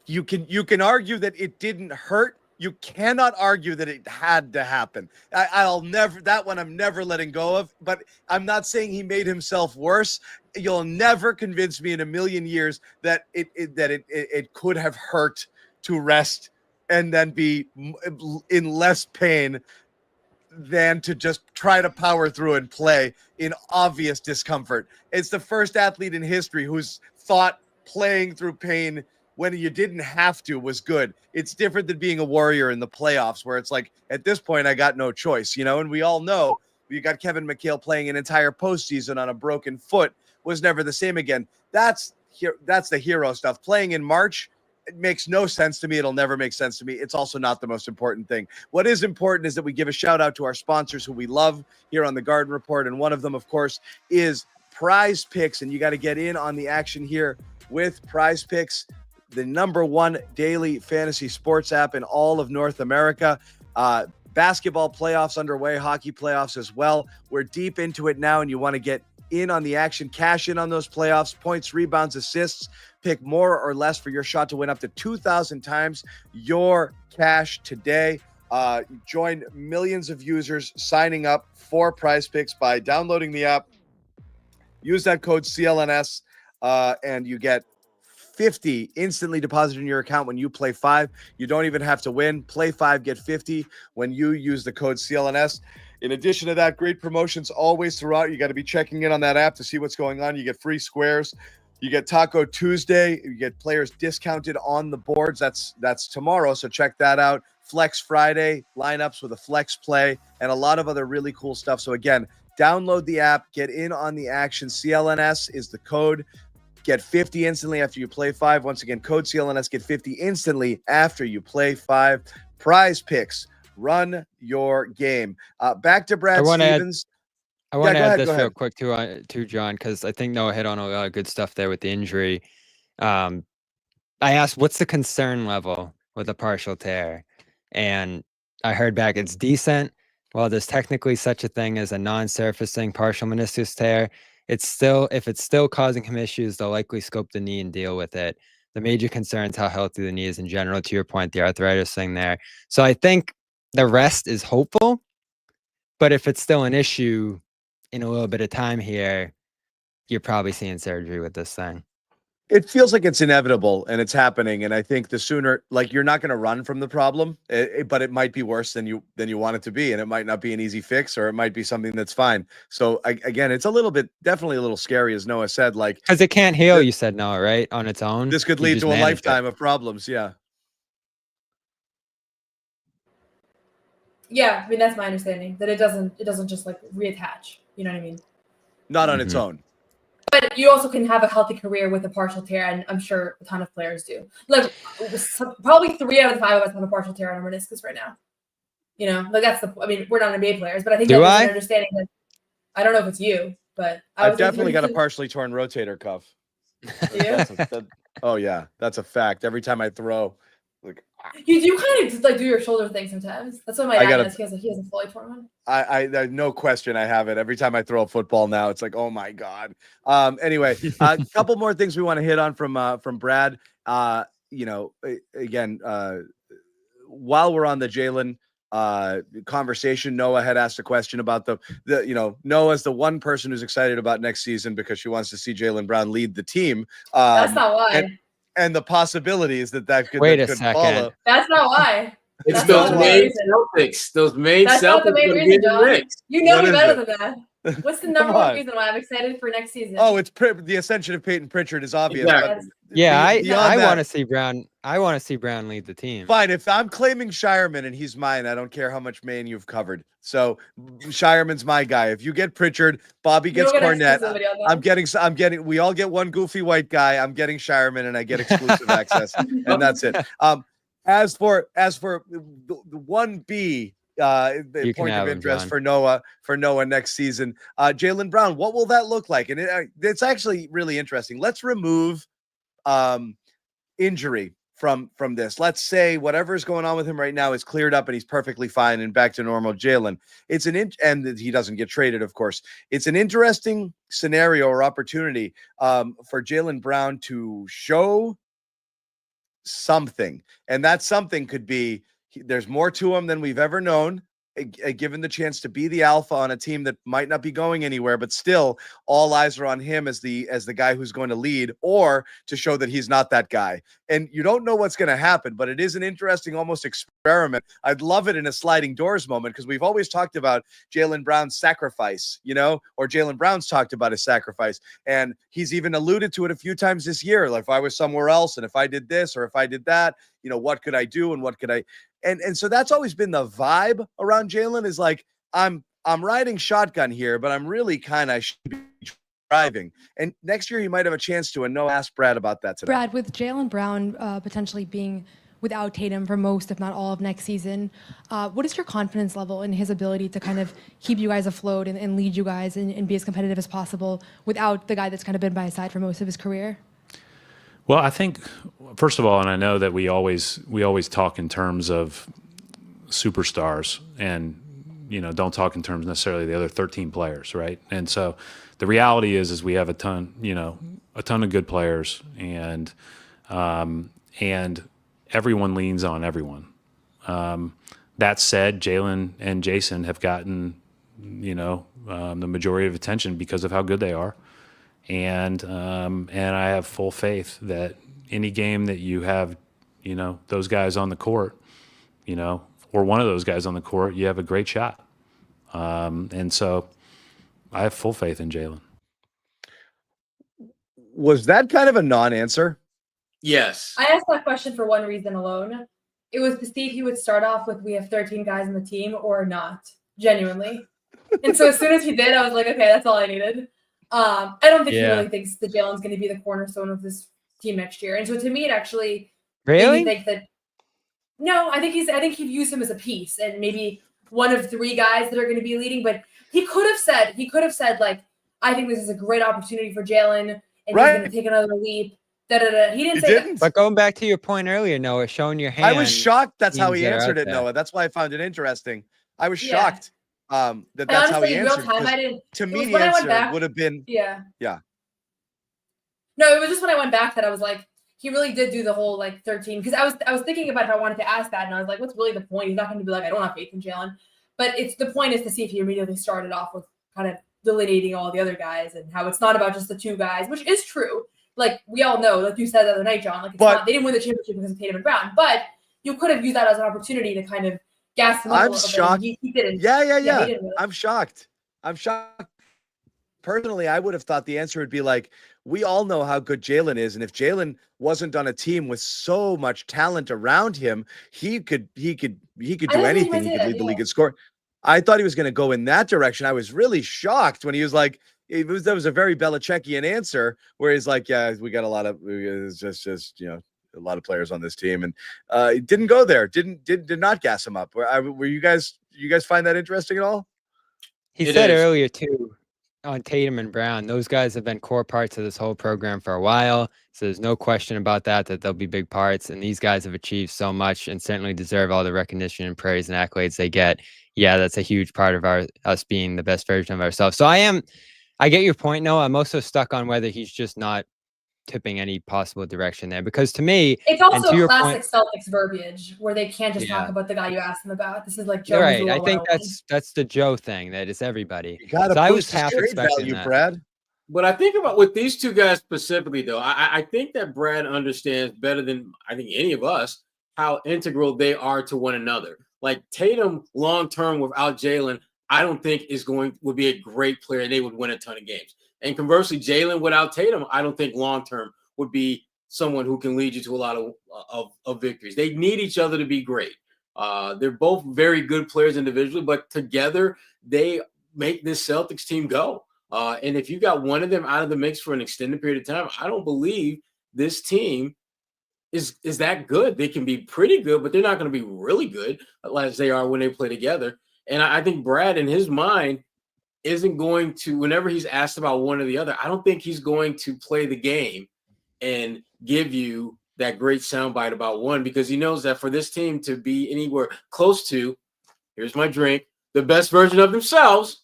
You can argue that it didn't hurt. You cannot argue that it had to happen. I'm never letting go of, but I'm not saying he made himself worse. You'll never convince me in a million years that it could have hurt to rest and then be in less pain than to just try to power through and play in obvious discomfort. It's the first athlete in history who's thought playing through pain when you didn't have to was good. It's different than being a Warrior in the playoffs, where it's like, at this point, I got no choice, and we all know you got Kevin McHale playing an entire postseason on a broken foot, was never the same again. That's the hero stuff. Playing in March It makes no sense to me. It'll never make sense to me. It's also not the most important thing. What is important is that we give a shout out to our sponsors who we love here on the Garden Report. And one of them, of course, is PrizePicks. And you got to get in on the action here with PrizePicks, the #1 daily fantasy sports app in all of North America. Basketball playoffs underway, hockey playoffs as well. We're deep into it now, and you want to get in on the action, cash in on those playoffs, points, rebounds, assists, pick more or less for your shot to win up to 2,000 times your cash today. Join millions of users signing up for PrizePicks by downloading the app. Use that code CLNS, and you get 50 instantly deposited in your account when you play 5. You don't even have to win. Play 5, get 50 when you use the code CLNS. In addition to that, great promotions always throughout. You got to be checking in on that app to see what's going on. You get free squares. You get Taco Tuesday. You get players discounted on the boards. That's tomorrow, so check that out. Flex Friday, lineups with a flex play, and a lot of other really cool stuff. So again, download the app, get in on the action. CLNS is the code. Get 50 instantly after you play 5. Once again, code CLNS, get 50 instantly after you play 5. PrizePicks, run your game. Back to Brad Stevens. I want to add this real quick too, John, because I think Noah hit on a lot of good stuff there with the injury. I asked, what's the concern level with a partial tear? And I heard back it's decent. While there's technically such a thing as a non-surfacing partial meniscus tear, if it's still causing him issues, they'll likely scope the knee and deal with it. The major concern is how healthy the knee is in general, to your point, the arthritis thing there. So I think the rest is hopeful, but if it's still an issue in a little bit of time here, you're probably seeing surgery with this thing. It feels like it's inevitable and it's happening. And I think the sooner, like, you're not going to run from the problem, but it might be worse than you want it to be. And it might not be an easy fix, or it might be something that's fine. So again, it's a little bit, definitely a little scary, as Noah said, like, because it can't heal, you said, Noah, right? On its own. This could lead to a lifetime of problems. Yeah. Yeah. I mean, that's my understanding, that it doesn't just like reattach. You know what I mean? Not on its own. But you also can have a healthy career with a partial tear, and I'm sure a ton of players do. Like, probably 3 out of the 5 of us have a partial tear on our meniscus right now. You know, like I mean, we're not NBA players, but I think that's an understanding that I don't know if it's you, but I've definitely got a partially torn rotator cuff. Oh yeah, that's a fact. Every time I throw, like, you do kind of just like do your shoulder thing sometimes. That's what my dad does. He has a fully torn one. I no question I have it. Every time I throw a football now, it's like, oh my God. Anyway, a couple more things we want to hit on from Brad. You know, again, while we're on the Jaylen conversation, Noah had asked a question about the you know, Noah's the one person who's excited about next season because she wants to see Jaylen Brown lead the team. That's not why. And the possibilities that could follow. That's not why. It's those main Celtics. Those main Celtics. That's not the main reason, John. You know me better than that. What's the number one reason why I'm excited for next season? Oh, it's the ascension of Peyton Pritchard is obvious. Exactly. Yeah, I want to see Brown. I want to see Brown lead the team. Fine, if I'm claiming Shireman and he's mine, I don't care how much Maine you've covered. So Shireman's my guy. If you get Pritchard, Bobby gets Cornette. I'm getting. We all get one goofy white guy. I'm getting Shireman, and I get exclusive access, and that's it. As for the 1B. The point of interest for Noah next season, Jaylen Brown, what will that look like? And it's actually really interesting. Let's remove injury from this. Let's say whatever is going on with him right now is cleared up and he's perfectly fine and back to normal Jaylen. And he doesn't get traded, of course. It's an interesting scenario or opportunity for Jaylen Brown to show something, and that something could be there's more to him than we've ever known, given the chance to be the alpha on a team that might not be going anywhere, but still all eyes are on him as the guy who's going to lead, or to show that he's not that guy. And you don't know what's going to happen, but it is an interesting almost experiment. I'd love it in a sliding doors moment, because we've always talked about Jaylen Brown's sacrifice, you know, or Jaylen Brown's talked about his sacrifice. And he's even alluded to it a few times this year. Like, if I was somewhere else and if I did this or if I did that, you know, what could I do and what could I, and so that's always been the vibe around Jaylen, is like, I'm riding shotgun here, but I'm really kind of driving. And next year he might have a chance to. And Noah asked Brad about that today. Brad, with Jaylen Brown potentially being without Tatum for most, if not all, of next season, what is your confidence level in his ability to kind of keep you guys afloat and lead you guys and be as competitive as possible without the guy that's kind of been by his side for most of his career? Well, I think, first of all, and I know that we always talk in terms of superstars and, don't talk in terms necessarily of the other 13 players, right? And so the reality is we have a ton of good players, and everyone leans on everyone. That said, Jaylen and Jayson have gotten, the majority of attention because of how good they are. And I have full faith that any game that you have, those guys on the court, or one of those guys on the court, you have a great shot. And so I have full faith in Jaylen. Was that kind of a non-answer? Yes. I asked that question for one reason alone. It was to see if he would start off with we have 13 guys on the team or not, genuinely. And so as soon as he did, I was like, okay, that's all I needed. I don't think he really thinks that Jaylen's going to be the cornerstone of this team next year. And so to me, it actually made me think that no, I think he views him as a piece and maybe one of 3 guys that are going to be leading. But he could have said like, I think this is a great opportunity for Jaylen and he's going to take another leap. He didn't say that. But going back to your point earlier, Noah, showing your hand. I was shocked that's how he answered it, there. Noah. That's why I found it interesting. I was shocked that's honestly, how he answered. To me, the answer would have been yeah. No, it was just when I went back that I was like, he really did do the whole like 13 because I was thinking about if I wanted to ask that and I was like, what's really the point? He's not going to be like, I don't have faith in Jaylen, but the point is to see if he immediately started off with kind of delineating all the other guys and how it's not about just the 2 guys, which is true. Like we all know, like you said the other night, John, like they didn't win the championship because of Tatum and Brown, but you could have used that as an opportunity to kind of gas him up a little shocked. bit. He didn't. Yeah. Really. I'm shocked. Personally, I would have thought the answer would be like, we all know how good Jaylen is, and if Jaylen wasn't on a team with so much talent around him, he could do anything. He could lead the league in scoring. I thought he was going to go in that direction. I was really shocked when he was like, that was a very Belichickian answer where he's like, yeah, we got a lot of a lot of players on this team, and he didn't go there. Did not gas him up. Were you guys find that interesting at all? He said earlier too on Tatum and Brown, those guys have been core parts of this whole program for a while. So there's no question about that they'll be big parts. And these guys have achieved so much and certainly deserve all the recognition and praise and accolades they get. Yeah, that's a huge part of us being the best version of ourselves. So I get your point, Noah. I'm also stuck on whether he's just not tipping any possible direction there, because to me, it's also classic Celtics verbiage where they can't just talk about the guy you asked them about. This is like Joe right. Mazzulla I think that's the Joe thing, that it's everybody. You gotta so I was boost half trade expecting value, that. Brad. But I think about with these 2 guys specifically, though, I think that Brad understands better than I think any of us how integral they are to one another. Like Tatum, long term without Jaylen, I don't think would be a great player and they would win a ton of games. And conversely, Jaylen without Tatum, I don't think long term would be someone who can lead you to a lot of victories. They need each other to be great. They're both very good players individually, but together they make this Celtics team go. And if you got one of them out of the mix for an extended period of time, I don't believe this team is that good. They can be pretty good, but they're not going to be really good as they are when they play together. And I think Brad, in his mind, isn't going to, whenever he's asked about one or the other, I don't think he's going to play the game and give you that great soundbite about one, because he knows that for this team to be anywhere close to, here's my drink, the best version of themselves,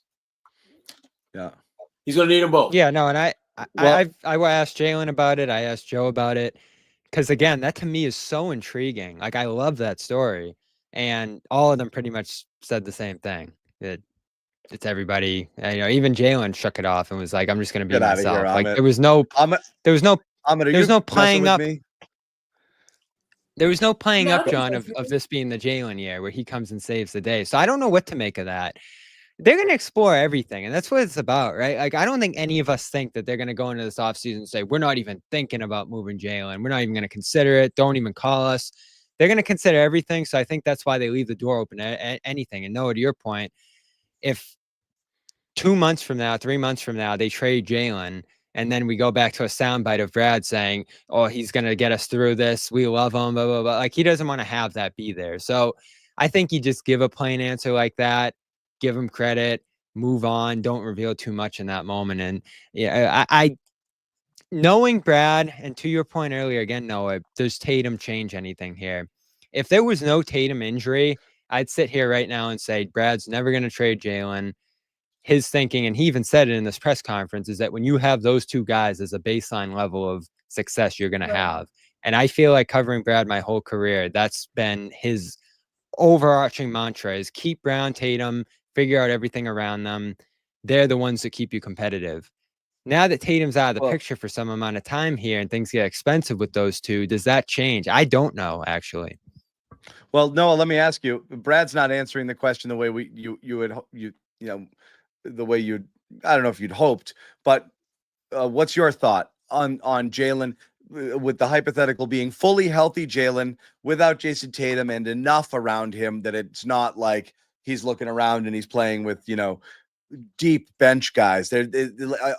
he's going to need them both. Yeah, no, and I asked Jaylen about it. I asked Joe about it, because again, that to me is so intriguing. Like, I love that story, and all of them pretty much said the same thing. That it's everybody. Even Jaylen shook it off and was like, "I'm just going to be myself." Like, there was no playing up. There was no playing up, John, of this being the Jaylen year where he comes and saves the day. So I don't know what to make of that. They're going to explore everything, and that's what it's about, right? Like, I don't think any of us think that they're going to go into this offseason and say, we're not even thinking about moving Jaylen. We're not even going to consider it. Don't even call us. They're going to consider everything. So I think that's why they leave the door open to anything. And Noah, to your point, if 2 months from now, 3 months from now, they trade Jaylen, and then we go back to a soundbite of Brad saying, "Oh, he's going to get us through this. We love him." Blah blah blah. Like, he doesn't want to have that be there. So I think you just give a plain answer like that, give him credit, move on, don't reveal too much in that moment. And yeah, I knowing Brad, and to your point earlier, again, Noah, does Tatum change anything here? If there was no Tatum injury, I'd sit here right now and say Brad's never going to trade Jaylen. His thinking, and he even said it in this press conference, is that when you have those two guys as a baseline level of success, you're going to have. And I feel like covering Brad my whole career, that's been his overarching mantra: is keep Brown, Tatum, figure out everything around them. They're the ones that keep you competitive. Now that Tatum's out of the picture for some amount of time here and things get expensive with those two, does that change? I don't know, actually. Well, Noah, let me ask you. Brad's not answering the question the way the way you'd, I don't know if you'd hoped, but what's your thought on Jaylen, with the hypothetical being fully healthy Jaylen without Jayson Tatum and enough around him that it's not like he's looking around and he's playing with, deep bench guys. They're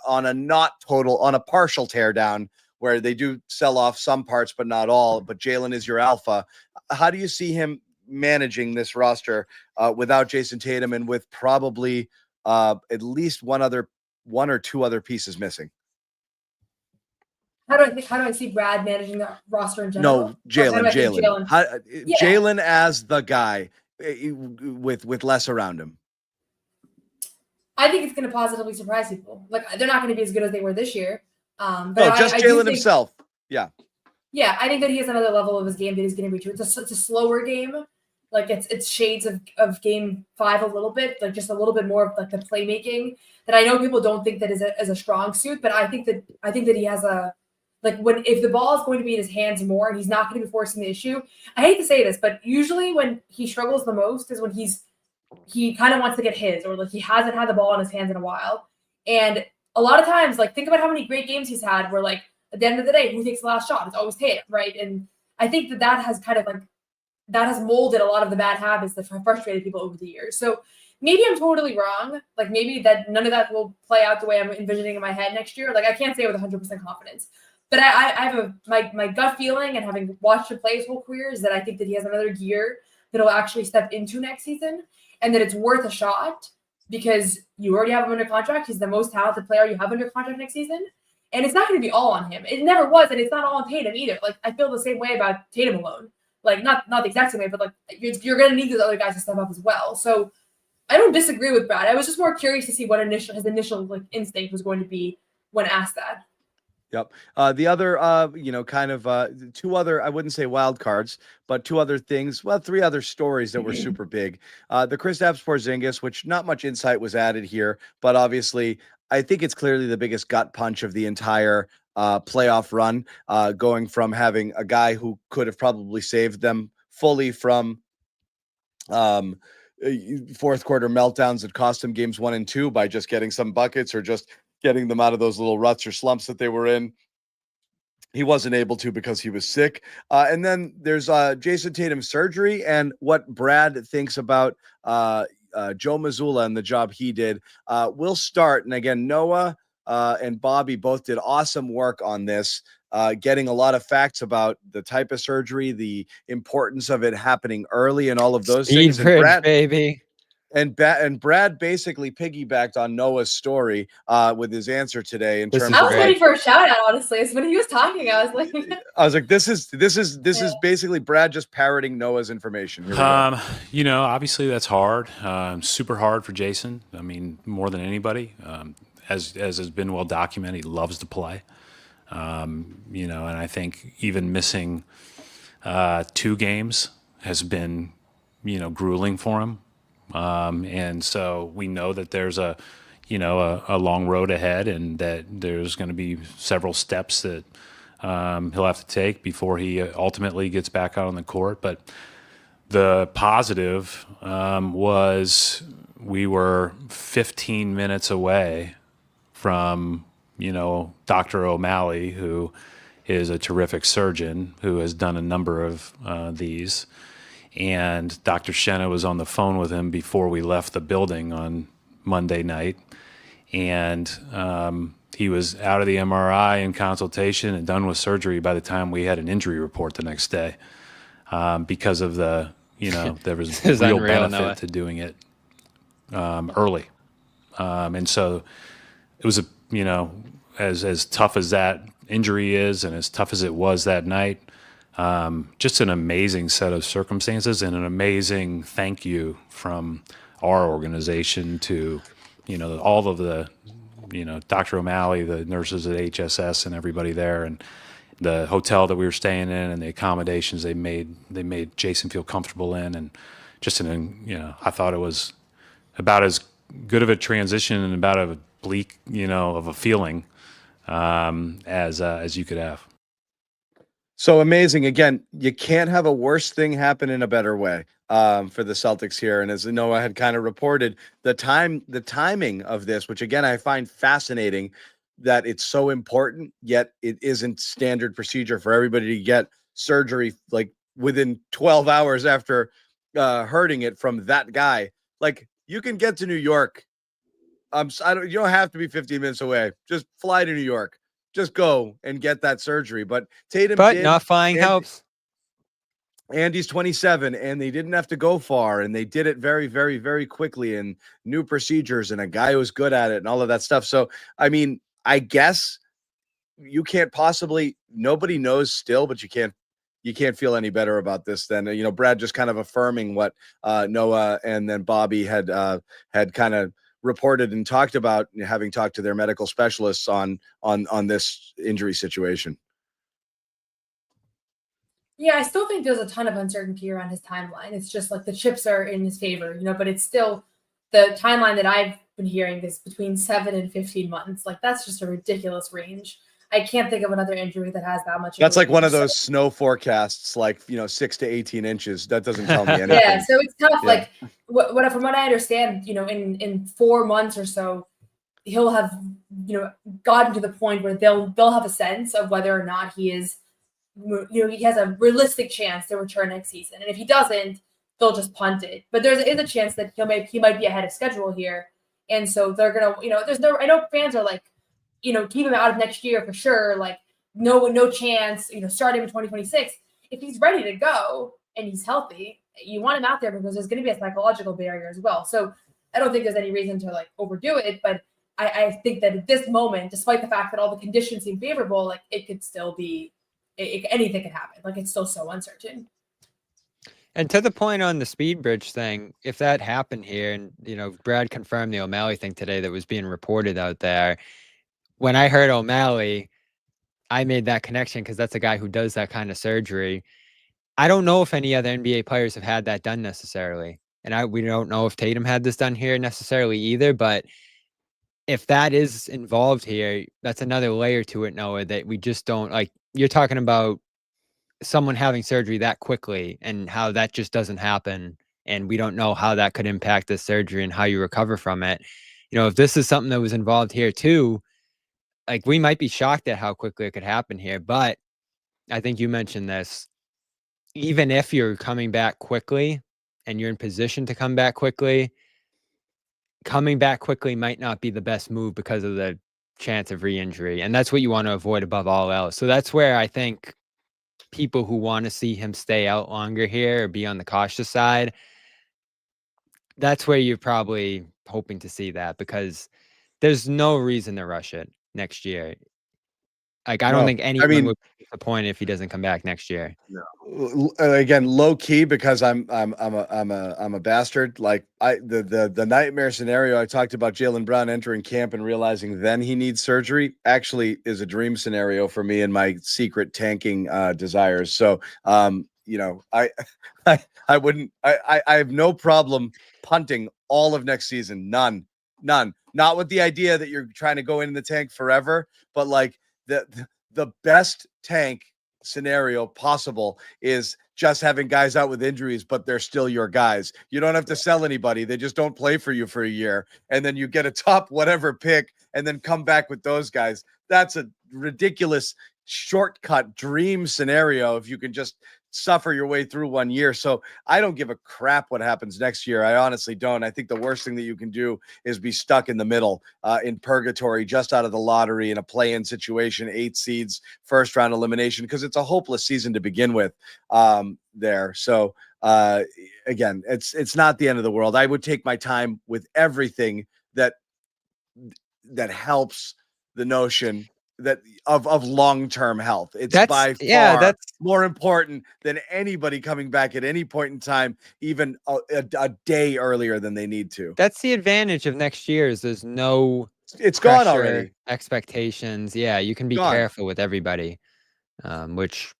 on a partial teardown where they do sell off some parts, but not all. But Jaylen is your alpha. How do you see him managing this roster without Jayson Tatum and with probably at least one or two other pieces missing? How do I see Brad managing the roster in general? No, Jaylen. Jaylen as the guy with less around him. I think it's going to positively surprise people. Like, they're not going to be as good as they were this year. But just Jaylen himself. Yeah. Yeah, I think that he has another level of his game that he's going to reach. It's a slower game. Like, it's shades of game 5 a little bit, like just a little bit more of like the playmaking that I know people don't think that is a strong suit, but I think that he has if the ball is going to be in his hands more and he's not going to be forcing the issue. I hate to say this, but usually when he struggles the most is when he kind of wants to get his, or like he hasn't had the ball in his hands in a while. And a lot of times, like, think about how many great games he's had where, like, at the end of the day, who takes the last shot? It's always Tatum, right? And I think that has kind of like, that has molded a lot of the bad habits that frustrated people over the years. So maybe I'm totally wrong. Like, maybe that none of that will play out the way I'm envisioning in my head next year. Like, I can't say it with 100% confidence. But I have my gut feeling, and having watched him play his whole career, is that I think that he has another gear that he'll actually step into next season, and that it's worth a shot because you already have him under contract. He's the most talented player you have under contract next season. And it's not going to be all on him. It never was, and it's not all on Tatum either. Like, I feel the same way about Tatum alone. Like, not the exact same way, but like you're going to need those other guys to step up as well. So I don't disagree with Brad. I was just more curious to see what his initial like instinct was going to be when asked that. Yep. The other, two other, I wouldn't say wild cards, but two other things. Well, three other stories that were super big. The Kristaps Porzingis, which not much insight was added here, but obviously I think it's clearly the biggest gut punch of the entire playoff run, going from having a guy who could have probably saved them fully from fourth quarter meltdowns that cost him games 1 and 2 by just getting some buckets or just getting them out of those little ruts or slumps that they were in. He wasn't able to because he was sick. And then there's Jayson Tatum's surgery and what Brad thinks about Joe Mazzulla and the job he did. We'll start. And again, Noah and Bobby both did awesome work on this, getting a lot of facts about the type of surgery, the importance of it happening early, and all of those things. Bridge, Brad, baby. And Brad basically piggybacked on Noah's story with his answer today. I was waiting for a shout out, honestly. When he was talking, I was like, this is basically Brad just parroting Noah's information. Obviously that's hard, super hard for Jayson. I mean, more than anybody, as has been well documented, he loves to play. And I think even missing 2 games has been, grueling for him. And so we know that there's a long road ahead, and that there's going to be several steps that he'll have to take before he ultimately gets back out on the court. But the positive was we were 15 minutes away from, Dr. O'Malley, who is a terrific surgeon who has done a number of these. And Dr. Shenna was on the phone with him before we left the building on Monday night. and he was out of the MRI and consultation and done with surgery by the time we had an injury report the next day, because of there was real unreal, benefit Noah. to doing it early. And so it was as tough as that injury is and as tough as it was that night, just an amazing set of circumstances and an amazing thank you from our organization to, all of the, Dr. O'Malley, the nurses at HSS and everybody there, and the hotel that we were staying in and the accommodations they made Jayson feel comfortable in. And just I thought it was about as good of a transition and about a bleak, of a feeling as you could have. So amazing. Again, you can't have a worse thing happen in a better way for the Celtics here. And as Noah had kind of reported, the timing of this, which again, I find fascinating that it's so important, yet it isn't standard procedure for everybody to get surgery like within 12 hours after hurting it from that guy. Like, you can get to New York. You don't have to be 15 minutes away. Just fly to New York. Just go and get that surgery. But Tatum did, not flying helps. Andy's 27, and they didn't have to go far, and they did it very, very, very quickly, and new procedures, and a guy who was good at it, and all of that stuff. So, I mean, I guess you can't possibly. Nobody knows still, but you can't feel any better about this than Brad just kind of affirming what Noah and then Bobby had kind of reported and talked about, having talked to their medical specialists on this injury situation. Yeah, I still think there's a ton of uncertainty around his timeline. It's just like the chips are in his favor, but it's still the timeline that I've been hearing is between 7 and 15 months. Like, that's just a ridiculous range. I can't think of another injury that has that much. That's like one of those snow forecasts, like 6 to 18 inches. That doesn't tell me anything. Yeah, so it's tough. Yeah. Like, from what I understand, in 4 months or so, he'll have gotten to the point where they'll have a sense of whether or not he is, he has a realistic chance to return next season. And if he doesn't, they'll just punt it. But there is a chance that he might be ahead of schedule here, and so they're gonna, I know fans are like, keep him out of next year for sure. Like, no chance, starting in 2026. If he's ready to go and he's healthy, you want him out there because there's going to be a psychological barrier as well. So I don't think there's any reason to overdo it, but I think that at this moment, despite the fact that all the conditions seem favorable, it could still be, anything could happen. It's still so uncertain. And to the point on the speed bridge thing, if that happened here, and Brad confirmed the O'Malley thing today that was being reported out there. When I heard O'Malley, I made that connection because that's a guy who does that kind of surgery. I don't know if any other NBA players have had that done necessarily. And we don't know if Tatum had this done here necessarily either. But if that is involved here, that's another layer to it, Noah, that we just don't like. You're talking about someone having surgery that quickly and how that just doesn't happen. And we don't know how that could impact the surgery and how you recover from it. If this is something that was involved here too, we might be shocked at how quickly it could happen here. But I think you mentioned this. Even if you're coming back quickly and you're in position to come back quickly, coming back quickly might not be the best move because of the chance of re-injury. And that's what you want to avoid above all else. So that's where I think people who want to see him stay out longer here or be on the cautious side, that's where you're probably hoping to see that, because there's no reason to rush it next year. I don't think anyone would be disappointed if he doesn't come back next year. No. Again, low key, because I'm a bastard. The nightmare scenario I talked about, Jaylen Brown entering camp and realizing then he needs surgery, actually is a dream scenario for me and my secret tanking desires. So I have no problem punting all of next season. None. Not with the idea that you're trying to go in the tank forever, but the best tank scenario possible is just having guys out with injuries, but they're still your guys. You don't have to sell anybody. They just don't play for you for a year. And then you get a top whatever pick and then come back with those guys. That's a ridiculous shortcut dream scenario. If you can just suffer your way through 1 year. So I don't give a crap what happens next year. I honestly don't. I think the worst thing that you can do is be stuck in the middle, in purgatory, just out of the lottery in a play-in situation, 8 seeds, first round elimination, because it's a hopeless season to begin with there. So again, it's not the end of the world. I would take my time with everything that helps the notion that of long-term health. It's by far more important than anybody coming back at any point in time, even a day earlier than they need to. That's the advantage of next year is there's no it's gone already. Expectations. Yeah, you can be careful with everybody. Which,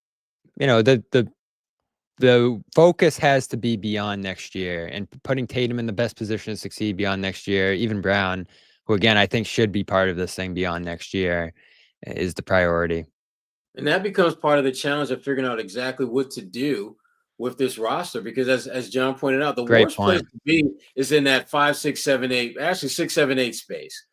you know, the focus has to be beyond next year, and putting Tatum in the best position to succeed beyond next year, even Brown, who again I think should be part of this thing beyond next year, is the priority. And that becomes part of the challenge of figuring out exactly what to do with this roster, because as John pointed out, the worst place to be is in that 5, 6, 7, 8, actually 6, 7, 8 space.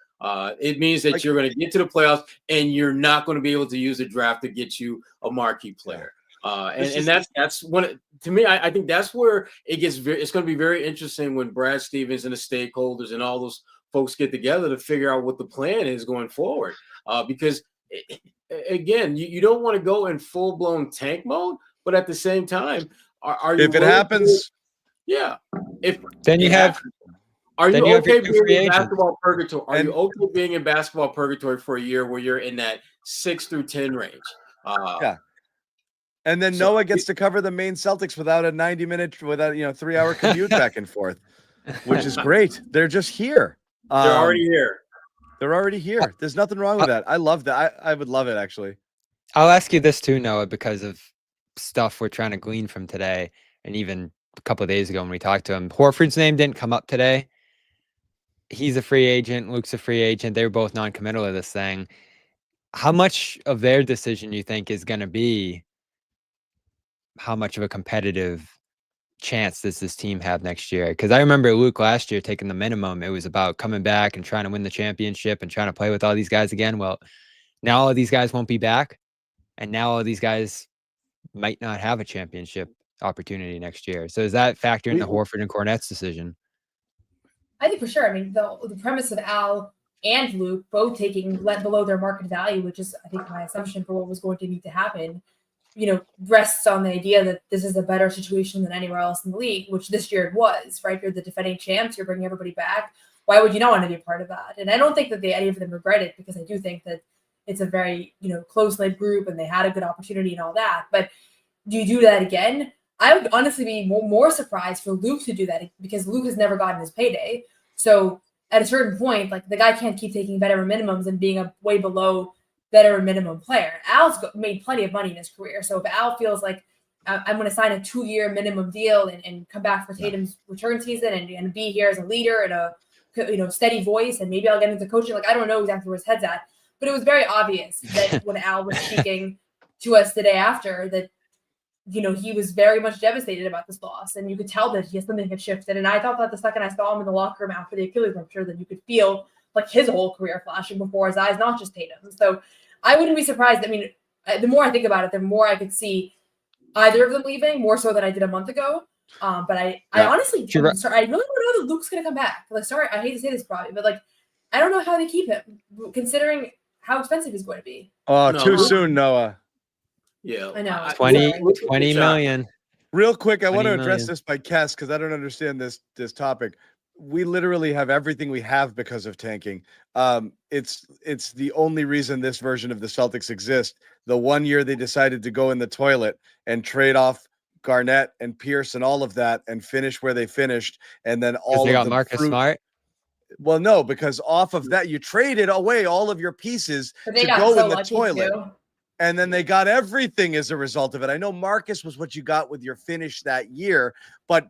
It means that you're going to get to the playoffs and you're not going to be able to use the draft to get you a marquee player. And that's one, to me, I think that's where it's going to be very interesting when Brad Stevens and the stakeholders and all those folks get together to figure out what the plan is going forward. Because again, you don't want to go in full blown tank mode, but at the same time, are you? If it happens, yeah. Then you have. Are you okay being in basketball purgatory? Are you okay being in basketball purgatory for a year where you're in that 6 through 10 range? Yeah. And then Noah gets to cover the main Celtics without a 90-minute, without 3-hour commute back and forth, which is great. They're just here. They're already here. They're already here. There's nothing wrong with that. I love that. I would love it, actually. I'll ask you this too, Noah, because of stuff we're trying to glean from today, and even a couple of days ago when we talked to him. Horford's name didn't come up today. He's a free agent. Luke's a free agent. They were both non-committal to this thing. How much of their decision you think is going to be how much of a competitive chance does this team have next year? Because I remember Luke last year taking the minimum. It was about coming back and trying to win the championship and trying to play with all these guys again. Well, now all of these guys won't be back, and now all these guys might not have a championship opportunity next year. So does that factor into Horford and Cornette's decision? I think for sure. I mean, the premise of Al and Luke both taking below their market value, which is, I think, my assumption for what was going to need to happen, rests on the idea that this is a better situation than anywhere else in the league, which this year it was, right? You're the defending champs. You're bringing everybody back. Why would you not want to be a part of that? And I don't think that any of them regret it, because I do think that it's a very, close-knit group and they had a good opportunity and all that. But do you do that again? I would honestly be more surprised for Luke to do that, because Luke has never gotten his payday. So at a certain point, like, the guy can't keep taking veteran minimums and being a way below veteran minimum player. Al's made plenty of money in his career. So if Al feels like I'm going to sign a 2-year minimum deal and come back for Tatum's return season and be here as a leader and a steady voice, and maybe I'll get into coaching. Like, I don't know exactly where his head's at, but it was very obvious that when Al was speaking to us the day after that, he was very much devastated about this loss, and you could tell that something had shifted. And I thought that the second I saw him in the locker room after the Achilles rupture, that you could feel like his whole career flashing before his eyes, not just Tatum. So I wouldn't be surprised. I mean, the more I think about it, the more I could see either of them leaving, more so than I did a month ago. But I honestly, I really want to know that Luke's going to come back. Like, sorry, I hate to say this probably, but I don't know how they keep him, considering how expensive he's going to be. Oh, too soon, Noah. Yeah, I know. 20 million. Real quick, I want to address this by Cass, because I don't understand this topic. We literally have everything we have because of tanking. It's the only reason this version of the Celtics exists. The 1 year they decided to go in the toilet and trade off Garnett and Pierce and all of that and finish where they finished, and then all they of got the Marcus Smart. Well, no, because off of that you traded away all of your pieces to go in the toilet. And then they got everything as a result of it. I know Marcus was what you got with your finish that year, but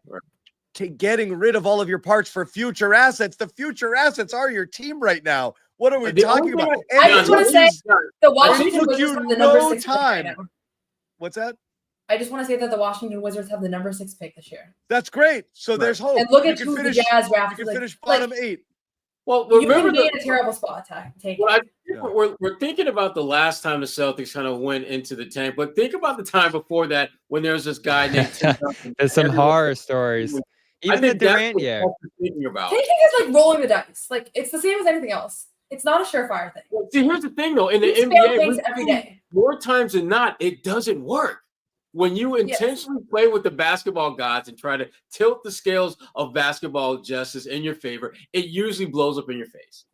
getting rid of all of your parts for future assets, the future assets are your team right now. What are we talking about? I just want to say the Washington Wizards have the number 6 pick right now. What's that? I just want to say that the Washington Wizards have the number 6 pick this year. That's great. So there's hope. And look at who the Jazz drafted. You can finish bottom 8. Well, you can be in a terrible spot. What I we're thinking about the last time the Celtics kind of went into the tank, but think about the time before that when there was this guy named Tim Duncan. There's some horror stories. Even the Durant year. Thinking about. Tanking is like rolling the dice. Like it's the same as anything else. It's not a surefire thing. Well, see, here's the thing, though. In the NBA, every day. More times than not, it doesn't work. When you intentionally play with the basketball gods and try to tilt the scales of basketball justice in your favor, it usually blows up in your face.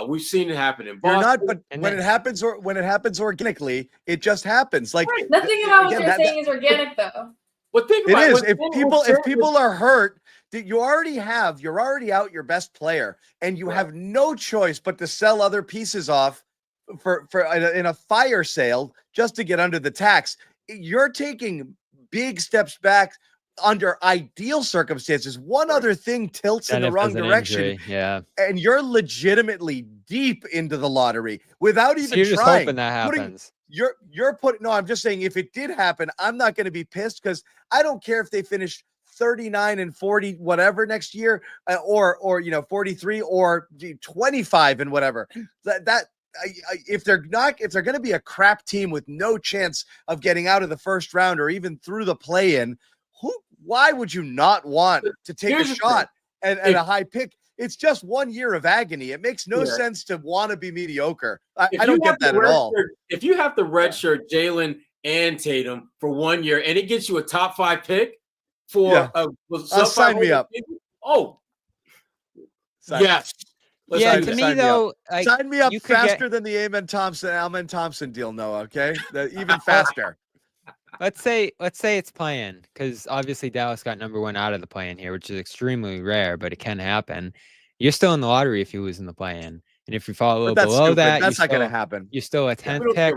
We've seen it happen in Boston. But when it happens organically, it just happens. Like nothing about what you're saying is organic, though. But think about it is. If people are hurt, you're already out your best player, and you have no choice but to sell other pieces off for in a fire sale just to get under the tax. You're taking big steps back under ideal circumstances. One other thing tilts in the wrong direction, and you're legitimately deep into the lottery without even you're trying. Just hoping that happens. I'm just saying, if it did happen, I'm not going to be pissed, because I don't care if they finish 39 and 40 whatever next year, or 43 or 25 and whatever. If they're going to be a crap team with no chance of getting out of the first round or even through the play-in, why would you not want to take a shot at a high pick? It's just 1 year of agony. It makes no sense to want to be mediocre. I don't get that at all. If you have to redshirt Jaylen and Tatum for 1 year and it gets you a top 5 pick for sign me up. Yes. To me though, sign me up faster than the Amen Thompson deal, Noah. Okay, even faster. Let's say it's playing, because obviously Dallas got number 1 out of the play-in here, which is extremely rare, but it can happen. You're still in the lottery if you lose in the play-in, and if you fall a little below that, that's not going to happen. You're still a 10th pick.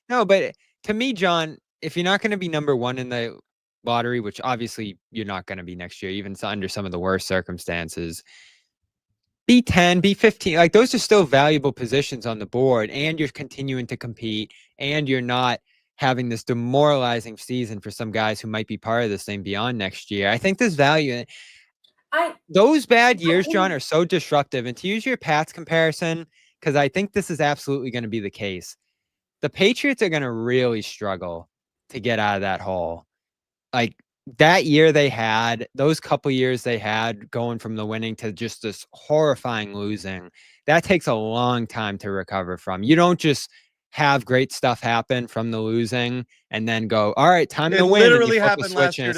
No, but to me, John, if you're not going to be number 1 in the lottery, which obviously you're not going to be next year, even under some of the worst circumstances, be 10, be 15. Like, those are still valuable positions on the board, and you're continuing to compete, and you're not having this demoralizing season for some guys who might be part of this thing beyond next year. I think there's value in it. Those bad years, John, are so disruptive. And to use your Pats comparison, because I think this is absolutely going to be the case, the Patriots are going to really struggle to get out of that hole. Like, that year they had, those couple years they had going from the winning to just this horrifying losing, that takes a long time to recover from. You don't just have great stuff happen from the losing and then go, all right, time to win. It literally happened last year. It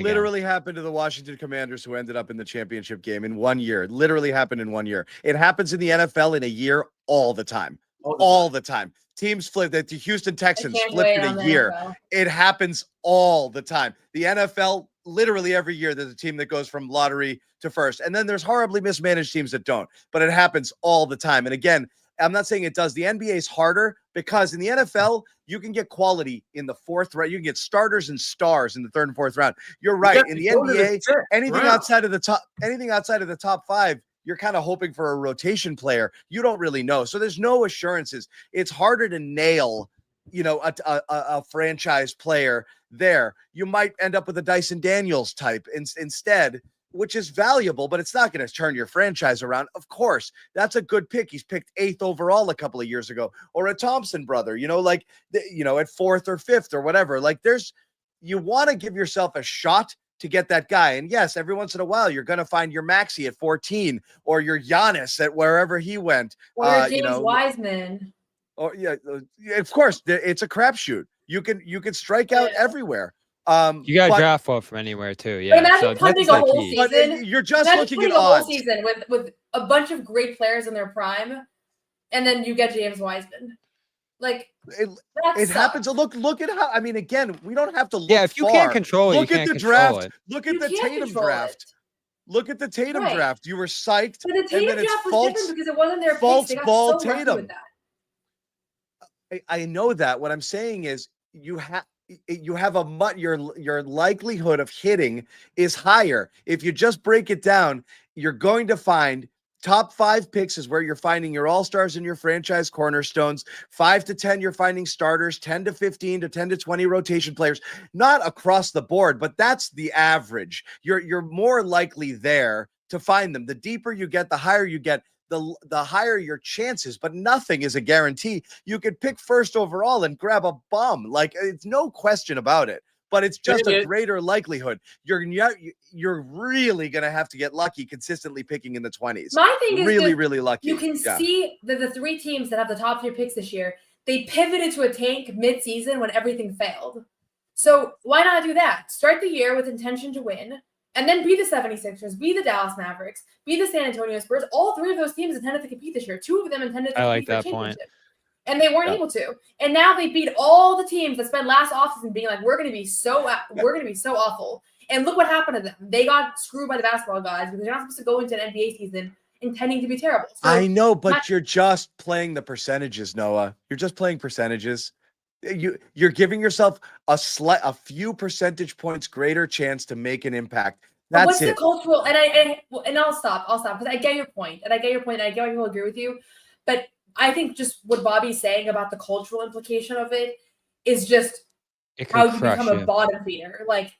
literally happened to the Washington Commanders, who ended up in the championship game in 1 year. It literally happened in 1 year. It happens in the NFL in a year all the time. All the time. Teams flip. The Houston Texans flipped in a year. It happens all the time. The NFL, literally every year, there's a team that goes from lottery to first. And then there's horribly mismanaged teams that don't. But it happens all the time. And again, I'm not saying it does. The NBA is harder because in the NFL, you can get quality in the 4th round. You can get starters and stars in the 3rd and 4th round. You're right. In the NBA, anything outside of the top 5, you're kind of hoping for a rotation player. You don't really know. So there's no assurances. It's harder to nail, a franchise player there. You might end up with a Dyson Daniels type instead, which is valuable, but it's not going to turn your franchise around. Of course, that's a good pick. He's picked 8th overall a couple of years ago, or a Thompson brother, at 4th or 5th or whatever. Like, you want to give yourself a shot to get that guy. And yes, every once in a while, you're going to find your Maxey at 14 or your Giannis at wherever he went. Or James Wiseman. Or of course, it's a crapshoot. You can strike out everywhere. You got to draft well from anywhere too. Yeah. But imagine punting a whole season. But you're just looking at odds. A whole season with a bunch of great players in their prime, and then you get James Wiseman. Like, it happens. Look at how. I mean, again, we don't have to look. Yeah, if you can't control it, look you at can't the draft. Look at the Tatum draft. Look at the Tatum draft. You were psyched. But the Tatum draft was different because it wasn't their pace. They got so Tatum. With that. I know that. What I'm saying is you have your likelihood of hitting is higher. If you just break it down, you're going to find top 5 picks is where you're finding your all-stars and your franchise cornerstones. 5 to 10, you're finding starters. 10 to 15 to 10 to 20 rotation players. Not across the board, but that's the average. You're more likely there to find them. The deeper you get, the higher you get, the higher your chances, but nothing is a guarantee. You could pick first overall and grab a bum. Like, it's no question about it. But it's just a greater likelihood. You're really going to have to get lucky consistently picking in the 20s. My thing is really lucky. You can see that the 3 teams that have the top 3 picks this year, they pivoted to a tank mid-season when everything failed. So why not do that? Start the year with intention to win, and then be the 76ers, be the Dallas Mavericks, be the San Antonio Spurs. All 3 of those teams intended to compete this year. 2 of them intended to compete for a championship. And they weren't able to. And now they beat all the teams that spent last offseason being like, we're going to be so awful. And look what happened to them. They got screwed by the basketball gods because they're not supposed to go into an NBA season intending to be terrible. So I know, but you're just playing the percentages, Noah. You're just playing percentages. You're giving yourself a few percentage points greater chance to make an impact. That's what's the cultural? And I'll stop because I get your point, and I get why people agree with you, but I think just what Bobby's saying about the cultural implication of it is just how you become a bottom feeder. Like,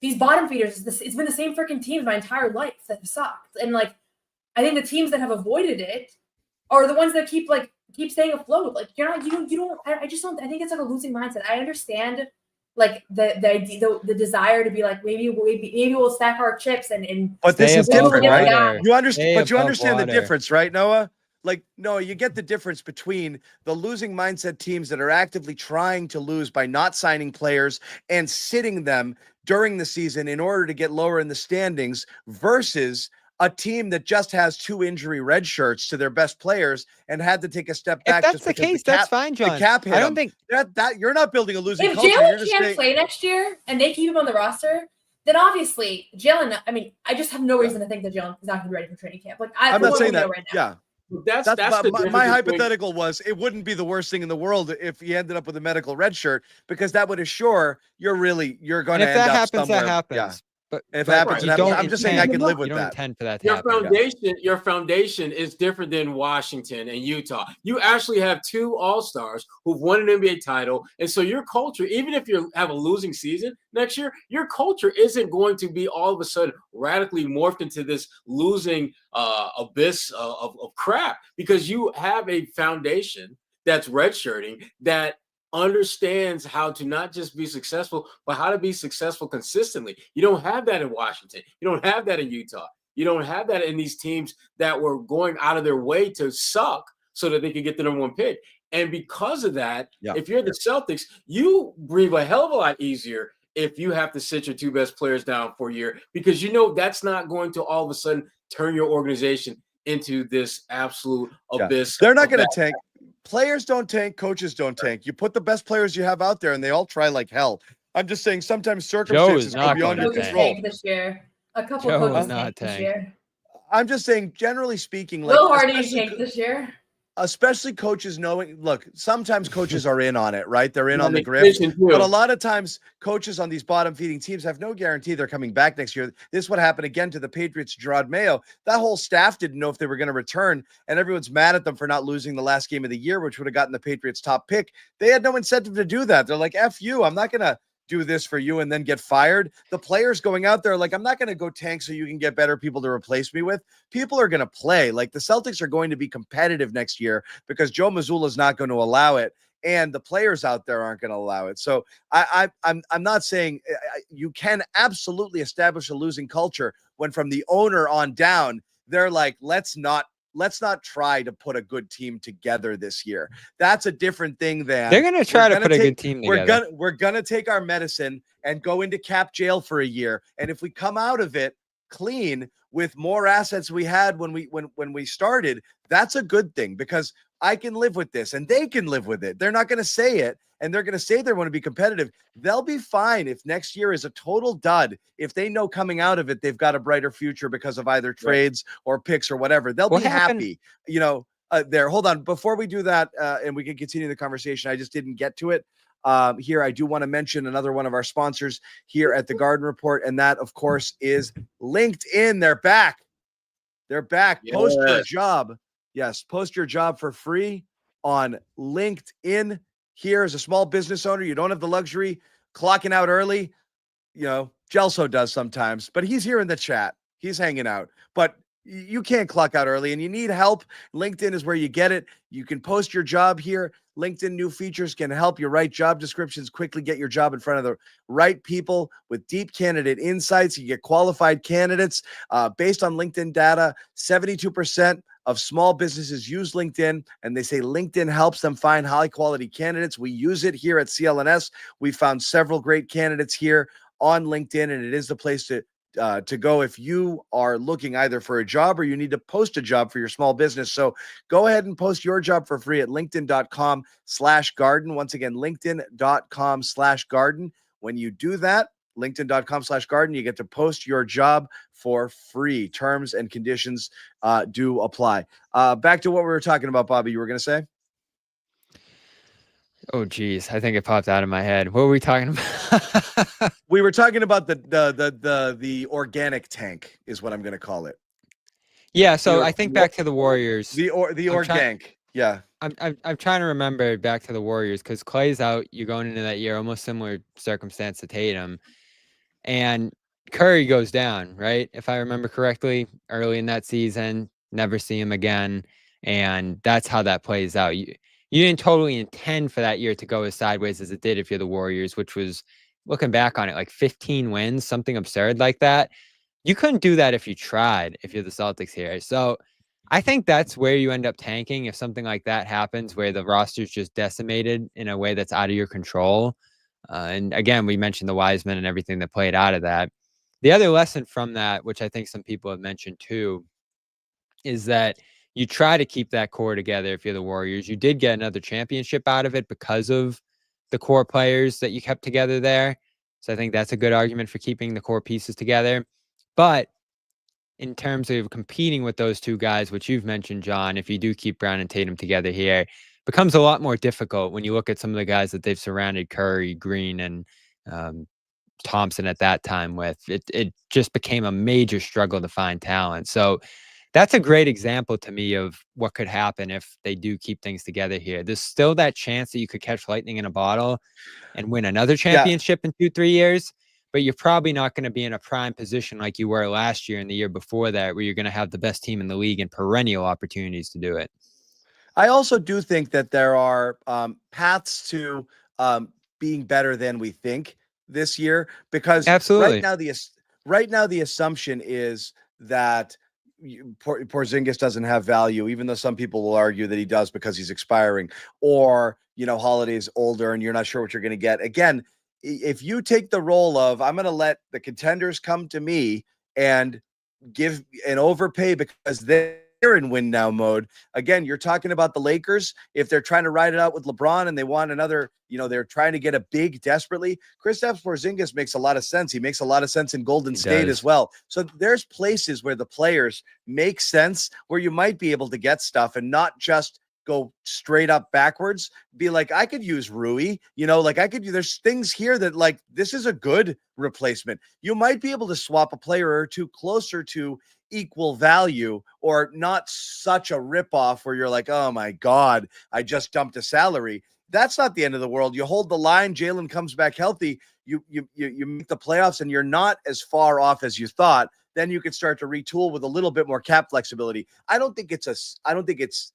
these bottom feeders, it's been the same freaking teams my entire life that have sucked. And like, I think the teams that have avoided it are the ones that keep staying afloat. Like, I think it's like a losing mindset. I understand like the desire to be like, maybe we'll stack our chips and but this is different, right? You understand water. The difference, right, Noah? Like, no, you get the difference between the losing mindset teams that are actively trying to lose by not signing players and sitting them during the season in order to get lower in the standings versus a team that just has 2 injury red shirts to their best players and had to take a step back. If that's the case, that's fine, John. I don't think that you're not building a losing culture. If Jaylen can't play next year and they keep him on the roster, then obviously Jaylen. I mean, I just have no reason to think that Jaylen is not going to be ready for training camp. Like, I'm not saying that right now. Yeah. That's my hypothetical was it wouldn't be the worst thing in the world if he ended up with a medical red shirt, because that would assure you're going to end up somewhere. That happens. Yeah. But if it happens, it happens. I'm just saying I can live with that. You don't intend for that to happen. Your foundation is different than Washington and Utah. You actually have 2 All-Stars who've won an NBA title. And so your culture, even if you have a losing season next year, your culture isn't going to be all of a sudden radically morphed into this losing abyss of crap, because you have a foundation that's redshirting that understands how to not just be successful, but how to be successful consistently. You don't have that in Washington. You don't have that in Utah. You don't have that in these teams that were going out of their way to suck so that they could get the number 1 pick. And because of that, if you're the Celtics, you breathe a hell of a lot easier if you have to sit your 2 best players down for a year, because you know that's not going to all of a sudden turn your organization into this absolute abyss. They're not going to tank. Players don't tank, coaches don't tank. You put the best players you have out there, and they all try like hell. I'm just saying sometimes circumstances go beyond your control. This year. A couple of coaches tanked this year. I'm just saying, generally speaking, Will Hardy tanked this year. Especially coaches knowing, look, sometimes coaches are in on it, right? They're in on the grip. But a lot of times coaches on these bottom feeding teams have no guarantee they're coming back next year. This is what happened again to the Patriots, Sherrod Mayo. That whole staff didn't know if they were going to return, and everyone's mad at them for not losing the last game of the year, which would have gotten the Patriots top pick. They had no incentive to do that. They're like, F you, I'm not going to do this for you and then get fired. The players going out there like, I'm not going to go tank so you can get better people to replace me with. People are going to play. Like, the Celtics are going to be competitive next year because Joe Mazzulla is not going to allow it, and the players out there aren't going to allow it. So I'm not saying you can absolutely establish a losing culture when from the owner on down they're like, let's not try to put a good team together this year. That's a different thing than they're going to try to put a good team together. We're going to take our medicine and go into cap jail for a year. And if we come out of it clean with more assets we had when we started, that's a good thing, because I can live with this and they can live with it. They're not going to say it, and they're going to say they want to be competitive. They'll be fine if next year is a total dud. If they know coming out of it, they've got a brighter future because of either trades or picks or whatever. They'll be happy, there. Hold on. Before we do that, and we can continue the conversation, I just didn't get to it. Here, I do want to mention another one of our sponsors here at the Garden Report, and that, of course, is LinkedIn. They're back. They're back. Yes. Post your job. Yes, post your job for free on LinkedIn. Here, as a small business owner, you don't have the luxury clocking out early. Gelso does sometimes, but he's here in the chat. He's hanging out. But you can't clock out early and you need help, LinkedIn is where you get it. You can post your job here. LinkedIn new features can help you write job descriptions, quickly get your job in front of the right people with deep candidate insights. You get qualified candidates based on LinkedIn data. 72% of small businesses use LinkedIn, and they say LinkedIn helps them find high quality candidates. We use it here at CLNS. We found several great candidates here on LinkedIn, and it is the place to go if you are looking either for a job or you need to post a job for your small business. So go ahead and post your job for free at linkedin.com/garden. Once again, linkedin.com/garden. When you do that, linkedin.com/garden, you get to post your job for free. Terms and conditions do apply. Back to what we were talking about, Bobby, you were going to say? Oh, geez. I think it popped out of my head. What were we talking about? We were talking about the organic tank is what I'm going to call it. Yeah. So I think back to the Warriors. The organic. Yeah. I'm trying to remember back to the Warriors because Clay's out. You're going into that year, almost similar circumstance to Tatum. And Curry goes down, right? If I remember correctly, early in that season, never see him again. And that's how that plays out. You didn't totally intend for that year to go as sideways as it did if you're the Warriors, which was, looking back on it, like 15 wins, something absurd like that. You couldn't do that if you tried, if you're the Celtics here. So I think that's where you end up tanking if something like that happens, where the roster's just decimated in a way that's out of your control. And again, we mentioned the Wiseman and everything that played out of that. The other lesson from that, which I think some people have mentioned too, is that you try to keep that core together if you're the Warriors. You did get another championship out of it because of the core players that you kept together there. So I think that's a good argument for keeping the core pieces together. But in terms of competing with those two guys, which you've mentioned, John, if you do keep Brown and Tatum together here, it becomes a lot more difficult when you look at some of the guys that they've surrounded Curry, Green, and Thompson at that time with. It just became a major struggle to find talent. So that's a great example to me of what could happen if they do keep things together here. There's still that chance that you could catch lightning in a bottle and win another championship in 2-3 years, but you're probably not going to be in a prime position like you were last year and the year before that, where you're going to have the best team in the league and perennial opportunities to do it. I also do think that there are paths to being better than we think this year, because Absolutely. right now the assumption is that Porzingis doesn't have value, even though some people will argue that he does because he's expiring, or Holiday's older and you're not sure what you're going to get. Again, if you take the role of I'm going to let the contenders come to me and give an overpay because they're in win now mode. Again, you're talking about the Lakers. If they're trying to ride it out with LeBron and they want another, they're trying to get a big desperately. Kristaps Porzingis makes a lot of sense. He makes a lot of sense in Golden State as well. So there's places where the players make sense, where you might be able to get stuff and not just go straight up backwards. Be like, I could use Rui, there's things here that like, this is a good replacement. You might be able to swap a player or two closer to equal value, or not such a ripoff where you're like, oh my God, I just dumped a salary. That's not the end of the world. You hold the line, Jaylen comes back healthy, you make the playoffs and you're not as far off as you thought. Then you can start to retool with a little bit more cap flexibility. I don't think it's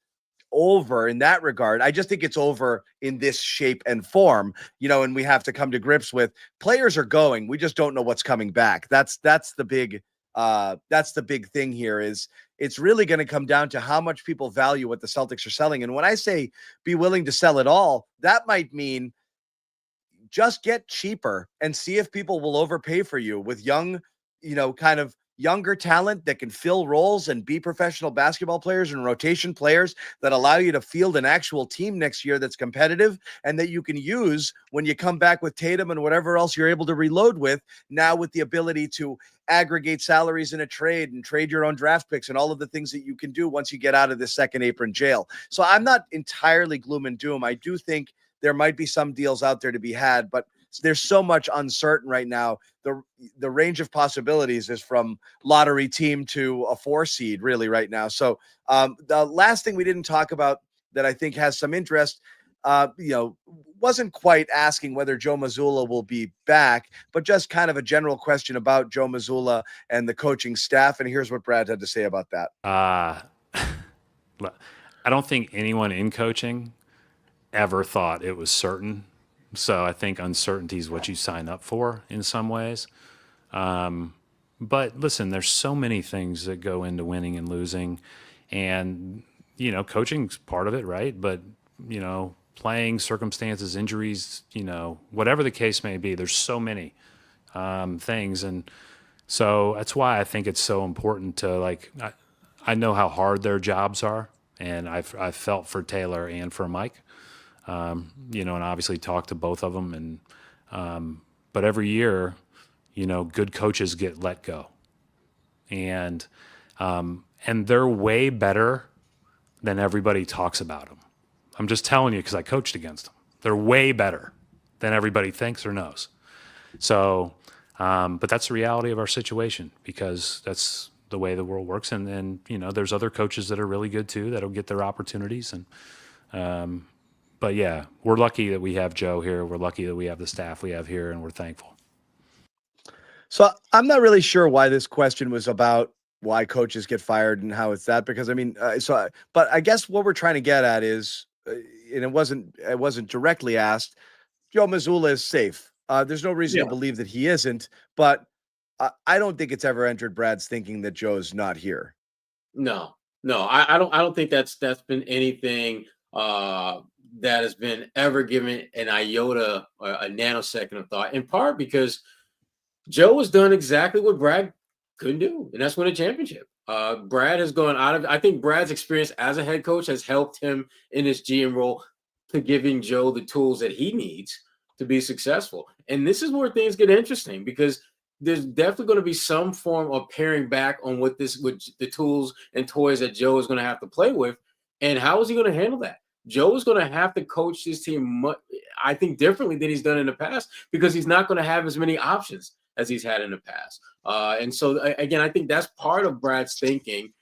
over in that regard. I just think it's over in this shape and form, and we have to come to grips with players are going. We just don't know what's coming back. That's the big thing here. Is it's really going to come down to how much people value what the Celtics are selling. And when I say be willing to sell it all, that might mean just get cheaper and see if people will overpay for you with young, kind of younger talent that can fill roles and be professional basketball players and rotation players that allow you to field an actual team next year that's competitive and that you can use when you come back with Tatum and whatever else you're able to reload with, now with the ability to aggregate salaries in a trade and trade your own draft picks and all of the things that you can do once you get out of this second apron jail. So I'm not entirely gloom and doom. I do think there might be some deals out there to be had, but there's so much uncertain right now. The range of possibilities is from lottery team to a 4 seed really right now. So the last thing we didn't talk about that I think has some interest, wasn't quite asking whether Joe Mazzulla will be back, but just kind of a general question about Joe Mazzulla and the coaching staff. And here's what Brad had to say about that. I don't think anyone in coaching ever thought it was certain. So I think uncertainty is what you sign up for in some ways. But listen, there's so many things that go into winning and losing, and coaching's part of it, right? But playing, circumstances, injuries, whatever the case may be, there's so many things, and so that's why I think it's so important to I know how hard their jobs are, and I've felt for Taylor and for Mike, and obviously talked to both of them, and but every year, good coaches get let go, and they're way better than everybody talks about them. I'm just telling you because I coached against them. They're way better than everybody thinks or knows. So, but that's the reality of our situation because that's the way the world works. And then, there's other coaches that are really good too that'll get their opportunities. And, but yeah, we're lucky that we have Joe here. We're lucky that we have the staff we have here, and we're thankful. So I'm not really sure why this question was about why coaches get fired and how it's that, because but I guess what we're trying to get at is, and it wasn't directly asked, Joe Mazzulla is safe. There's no reason to believe that he isn't, but I don't think it's ever entered Brad's thinking that Joe's not here. No, I don't think that's been anything that has been ever given an iota or a nanosecond of thought, in part because Joe has done exactly what Brad couldn't do, and that's win a championship. Brad has gone out of. I think Brad's experience as a head coach has helped him in his GM role to giving Joe the tools that he needs to be successful. And this is where things get interesting because there's definitely going to be some form of paring back on with the tools and toys that Joe is going to have to play with, and how is he going to handle that? Joe is going to have to coach this team, I think, differently than he's done in the past because he's not going to have as many options as he's had in the past. And so, again, I think that's part of Brad's thinking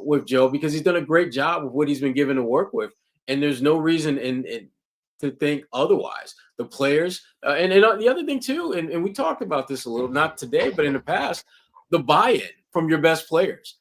with Joe because he's done a great job with what he's been given to work with. And there's no reason to think otherwise. The players, and the other thing, too, and we talked about this a little, not today, but in the past, the buy-in from your best players.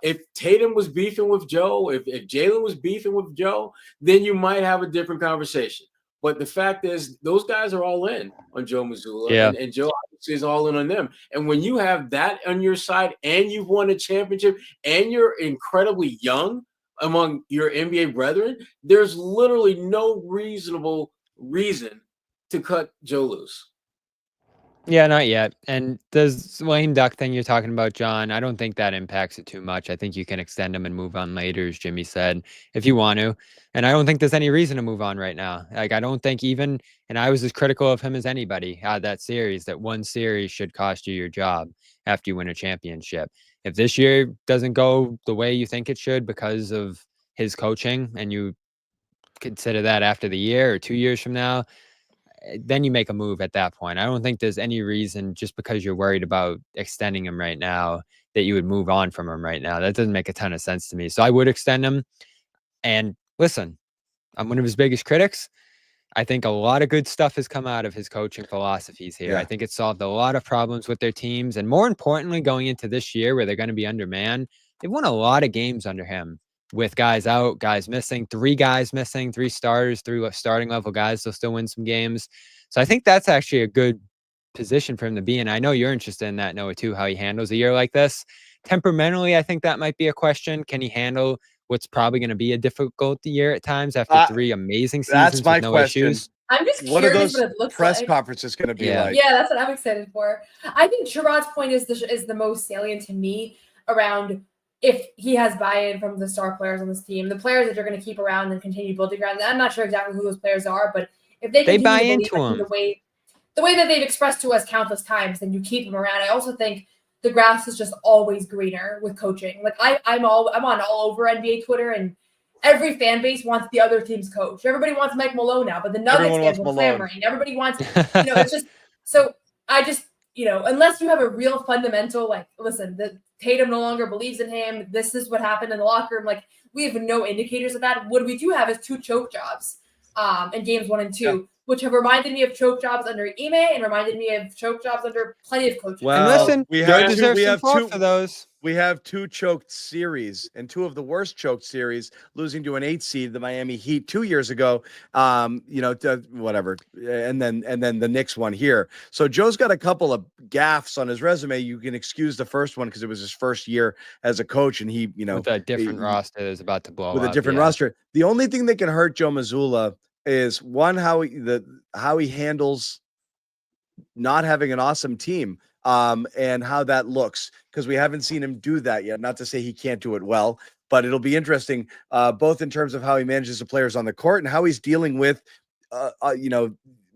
If Tatum was beefing with Joe, if Jaylen was beefing with Joe, then you might have a different conversation. But the fact is, those guys are all in on Joe Mazzulla, and Joe obviously is all in on them. And when you have that on your side, and you've won a championship, and you're incredibly young among your NBA brethren, there's literally no reasonable reason to cut Joe loose. Yeah, not yet. And the lame duck thing you're talking about, John, I don't think that impacts it too much. I think you can extend them and move on later, as Jimmy said, if you want to. And I don't think there's any reason to move on right now. Like, I don't think even, and I was as critical of him as anybody out of that series, that one series should cost you your job after you win a championship. If this year doesn't go the way you think it should because of his coaching, and you consider that after the year or 2 years from now, then you make a move at that point. I don't think there's any reason just because you're worried about extending him right now that you would move on from him right now. That doesn't make a ton of sense to me. So I would extend him. And listen, I'm one of his biggest critics. I think a lot of good stuff has come out of his coaching philosophies here. I think it solved a lot of problems with their teams. And more importantly, going into this year where they're going to be undermanned, they've won a lot of games under him. With guys out, guys missing, 3 guys missing, 3 starters, 3 starting level guys, they'll still win some games. So I think that's actually a good position for him to be in. I know you're interested in that, Noah, too, how he handles a year like this. Temperamentally, I think that might be a question. Can he handle what's probably going to be a difficult year at times after 3 amazing seasons that's my with no question. issues? I'm just What are curious those what it looks press like. conferences going to be like? Yeah, that's what I'm excited for. I think Sherrod's point is the most salient to me around if he has buy-in from the star players on this team, the players that you're going to keep around and continue building around. I'm not sure exactly who those players are, but if they buy into him the way that they've expressed to us countless times, then you keep them around. I also think the grass is just always greener with coaching. Like I'm on all over NBA Twitter, and every fan base wants the other team's coach. Everybody wants Mike Malone now, but the Nuggets fans are clamoring. Everybody wants, it's just so I just. Unless you have a real fundamental, listen, the Tatum no longer believes in him. This is what happened in the locker room. We have no indicators of that. What we do have is 2 choke jobs. in games 1 and 2, Yeah. which have reminded me of choke jobs under Ime and reminded me of choke jobs under plenty of coaches. And listen, we Joe have two, deserves we some have fault two, for those. we have 2 choked series, and 2 of the worst choked series, losing to an 8 seed, the Miami Heat 2 years ago. Whatever, and then the Knicks one here. So Joe's got a couple of gaffes on his resume. You can excuse the first one because it was his first year as a coach, and he, With a different roster that's about to blow with up. a different roster. The only thing that can hurt Joe Mazzulla is one, how he handles not having an awesome team, and how that looks, because we haven't seen him do that yet. Not to say he can't do it well, but it'll be interesting, both in terms of how he manages the players on the court and how he's dealing with,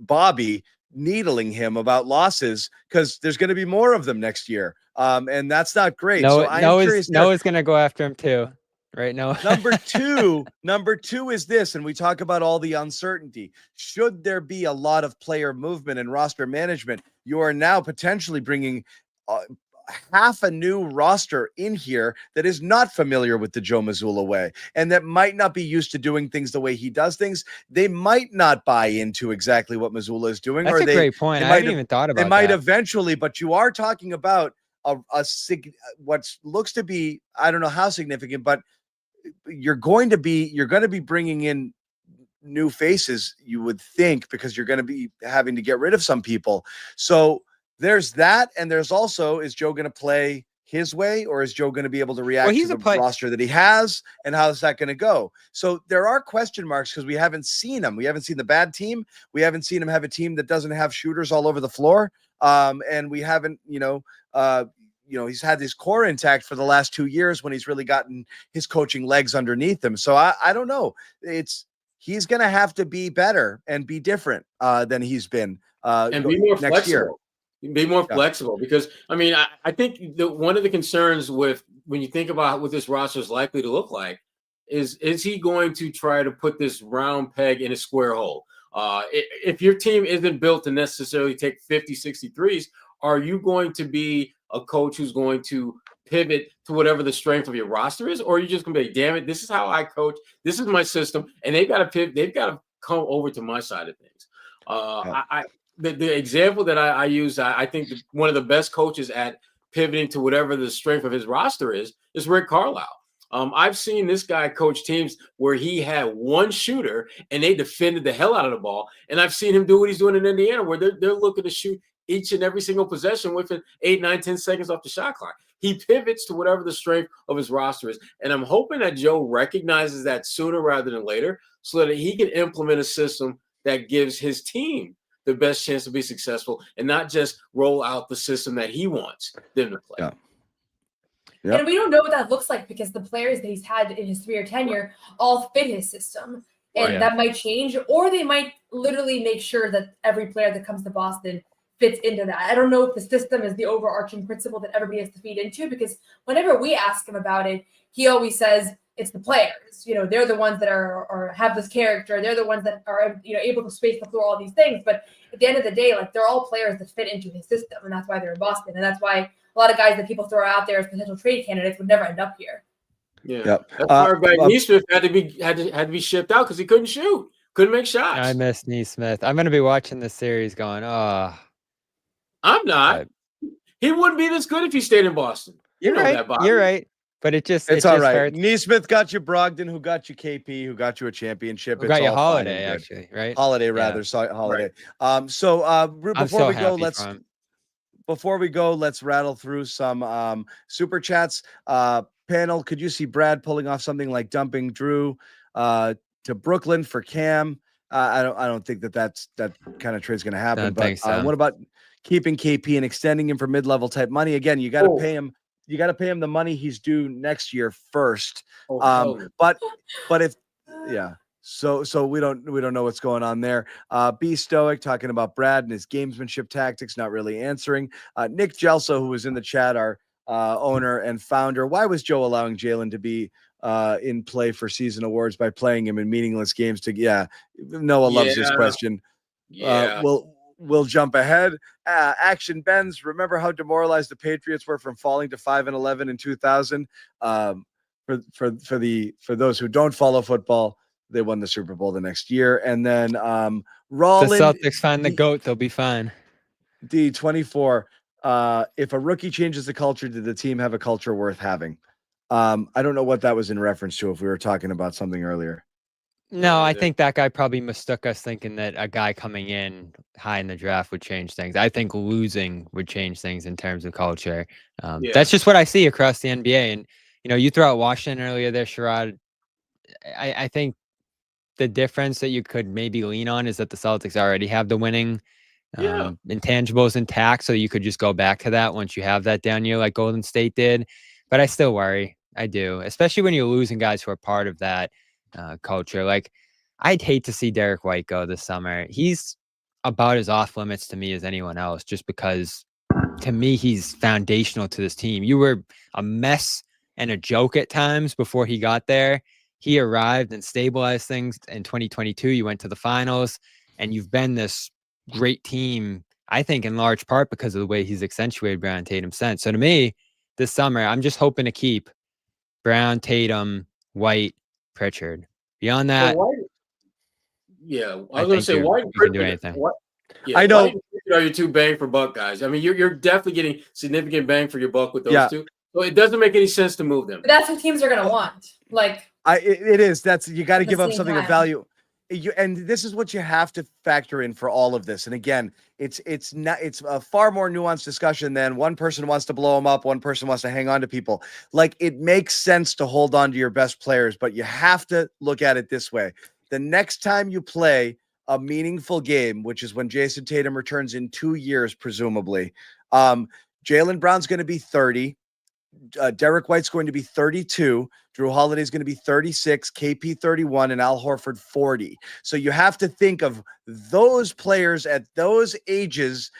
Bobby needling him about losses, because there's going to be more of them next year. And that's not great. Noah's going to go after him too. Right now. Number two is this, and we talk about all the uncertainty. Should there be a lot of player movement and roster management, you are now potentially bringing half a new roster in here that is not familiar with the Joe Mazzulla way, and that might not be used to doing things the way he does things. They might not buy into exactly what Mazzulla is doing. That's a great point. I hadn't even thought about that. They might eventually, but you are talking about what looks to be, I don't know how significant, but you're going to be bringing in new faces, you would think, because you're going to be having to get rid of some people. So there's that. And there's also, is Joe going to play his way, or is Joe going to be able to react to the roster that he has, and how is that going to go? So there are question marks because we haven't seen him. We haven't seen the bad team. We haven't seen him have a team that doesn't have shooters all over the floor. And we haven't, he's had his core intact for the last 2 years when he's really gotten his coaching legs underneath him. So I don't know. He's going to have to be better and be different than he's been and be more next flexible. year. Be more flexible, because I think one of the concerns with when you think about what this roster is likely to look like is he going to try to put this round peg in a square hole? If your team isn't built to necessarily take 50, 60 threes, are you going to be a coach who's going to pivot to whatever the strength of your roster is, or are you just going to be, damn it, this is how I coach, this is my system, and they've got to pivot, they've got to come over to my side of things. The example that I use, I think one of the best coaches at pivoting to whatever the strength of his roster is Rick Carlisle. I've seen this guy coach teams where he had one shooter and they defended the hell out of the ball, and I've seen him do what he's doing in Indiana, where they're looking to shoot each and every single possession within 8, 9, 10 seconds off the shot clock. He pivots to whatever the strength of his roster is. And I'm hoping that Joe recognizes that sooner rather than later, so that he can implement a system that gives his team the best chance to be successful, and not just roll out the system that he wants them to play. Yeah. Yep. And we don't know what that looks like, because the players that he's had in his 3-year tenure all fit his system. And that might change, or they might literally make sure that every player that comes to Boston fits into that. I don't know if the system is the overarching principle that everybody has to feed into, because whenever we ask him about it, he always says it's the players. They're the ones that are have this character. They're the ones that are able to space the floor, all these things. But at the end of the day, they're all players that fit into his system, and that's why they're in Boston. And that's why a lot of guys that people throw out there as potential trade candidates would never end up here. Yeah, yep. That's why Nesmith had to be shipped out, because he couldn't shoot, couldn't make shots. I miss Nesmith. I'm going to be watching this series going, oh. I'm not. He wouldn't be this good if he stayed in Boston. You're right. You're right. But it's all right. Hurts. Nesmith got you Brogdon, who got you KP, who got you a championship. Who got you Holiday, actually, right? Holiday, rather. Yeah. Sorry, Holiday. Right. Before we go, let's rattle through some super chats. Panel, could you see Brad pulling off something like dumping Drew to Brooklyn for Cam? I don't think that kind of trade's going to happen. What about keeping KP and extending him for mid-level type money? Again, you got to pay him. You got to pay him the money he's due next year first. But if so we don't know what's going on there. Be Stoic talking about Brad and his gamesmanship tactics, not really answering. Nick Gelso, who was in the chat, our owner and founder. Why was Joe allowing Jaylen to be in play for season awards by playing him in meaningless games? Noah loves this question. We'll jump ahead. Action Benz, remember how demoralized the Patriots were from falling to 5-11 in 2000? For those who don't follow football, They won the Super Bowl the next year. And then The Roland Celtics find the GOAT, they'll be fine. D24. If a rookie changes the culture, did the team have a culture worth having? I don't know what that was in reference to, if we were talking about something earlier. No, I think that guy probably mistook us thinking that a guy coming in high in the draft would change things. I think losing would change things in terms of culture. That's just what I see across the NBA. And, you throw out Washington earlier there, Sherrod. I think the difference that you could maybe lean on is that the Celtics already have the winning intangibles intact. So you could just go back to that once you have that down year like Golden State did. But I still worry. I do, especially when you're losing guys who are part of that culture. Like, I'd hate to see Derek White go this summer. He's about as off limits to me as anyone else, just because to me, he's foundational to this team. You were a mess and a joke at times before he got there. He arrived and stabilized things in 2022. You went to the finals, and you've been this great team, I think, in large part because of the way he's accentuated Brown Tatum since. So to me, this summer, I'm just hoping to keep Brown, Tatum, White, Pritchard. Beyond that, I was going to say, White and you can do Pritchard. anything. I know. White and Pritchard are your two bang for buck guys. I mean, you're definitely getting significant bang for your buck with those two. So it doesn't make any sense to move them. But that's what teams are going to want. Like, it is. That's, you got to At the give up same something of time. value. And this is what you have to factor in for all of this. And again, it's a far more nuanced discussion than one person wants to blow them up, one person wants to hang on to people. Like, it makes sense to hold on to your best players, but you have to look at it this way. The next time you play a meaningful game, which is when Jayson Tatum returns in 2 years, presumably, Jaylen Brown's going to be 30. Derek White's going to be 32. Drew Holiday's going to be 36, KP 31, and Al Horford 40. So you have to think of those players at those ages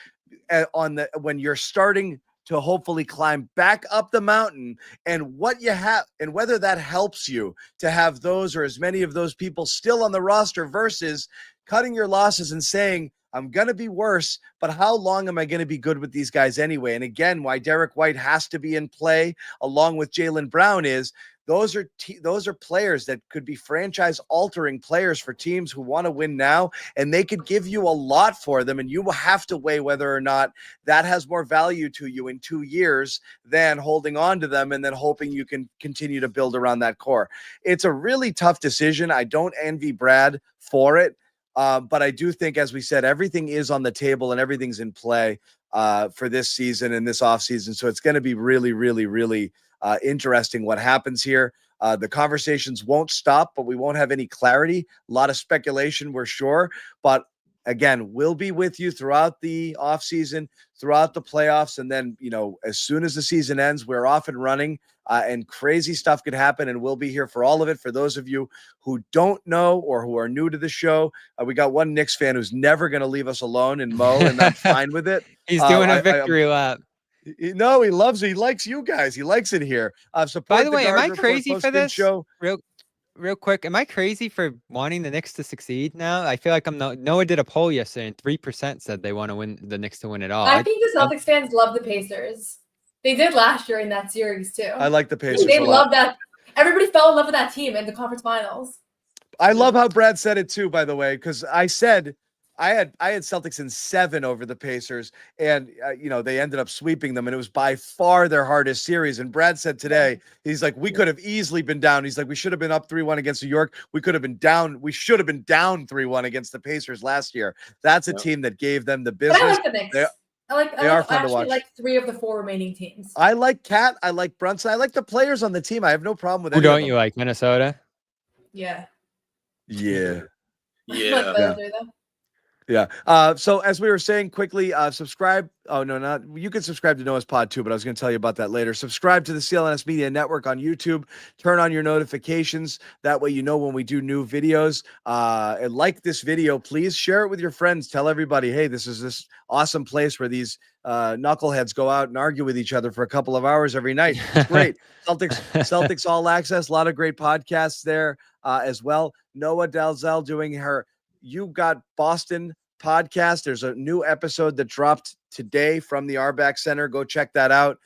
when you're starting to hopefully climb back up the mountain, and what you have, and whether that helps you to have those or as many of those people still on the roster versus cutting your losses and saying, I'm going to be worse, but how long am I going to be good with these guys anyway? And again, why Derek White has to be in play along with Jaylen Brown is those are players that could be franchise-altering players for teams who want to win now, and they could give you a lot for them, and you will have to weigh whether or not that has more value to you in 2 years than holding on to them and then hoping you can continue to build around that core. It's a really tough decision. I don't envy Brad for it. But I do think, as we said, everything is on the table and everything's in play for this season and this offseason. So it's going to be really, really, really interesting what happens here. The conversations won't stop, but we won't have any clarity. A lot of speculation, we're sure. But again, we'll be with you throughout the offseason, throughout the playoffs. And then, as soon as the season ends, we're off and running. And crazy stuff could happen, and we'll be here for all of it. For those of you who don't know or who are new to the show, we got one Knicks fan who's never going to leave us alone, and Mo, and I'm fine with it. He's doing a victory lap. No, he loves it. He likes you guys. He likes it here. By the way, am I crazy for this? Show. Real quick, am I crazy for wanting the Knicks to succeed now? I feel like Noah did a poll yesterday, and 3% said they want to win the Knicks to win it all. I think the Celtics fans love the Pacers. They did last year in that series too. I like the Pacers. They love that. Everybody fell in love with that team in the conference finals. I love how Brad said it too, by the way, because I said I had Celtics in 7 over the Pacers, and they ended up sweeping them, and it was by far their hardest series. And Brad said today, he's like, we could have easily been down. He's like, we should have been up 3-1 against New York. We could have been down. We should have been down 3-1 against the Pacers last year. That's a team that gave them the business. But I like the Knicks. I actually like 3 of the 4 remaining teams. I like Cat. I like Brunson. I like the players on the team. I have no problem with Who any of don't them. you like? Minnesota? Yeah. Yeah. Yeah. So as we were saying quickly, subscribe. Oh, no, not you can subscribe to Noah's Pod too, but I was going to tell you about that later. Subscribe to the CLNS Media Network on YouTube. Turn on your notifications. That way you know when we do new videos. And like this video, please share it with your friends. Tell everybody, hey, this is this awesome place where these knuckleheads go out and argue with each other for a couple of hours every night. It's great. Celtics All Access. A lot of great podcasts there as well. Noa Dalzell doing her You Got Boston podcast. There's a new episode that dropped today from the RBAC Center. Go check that out.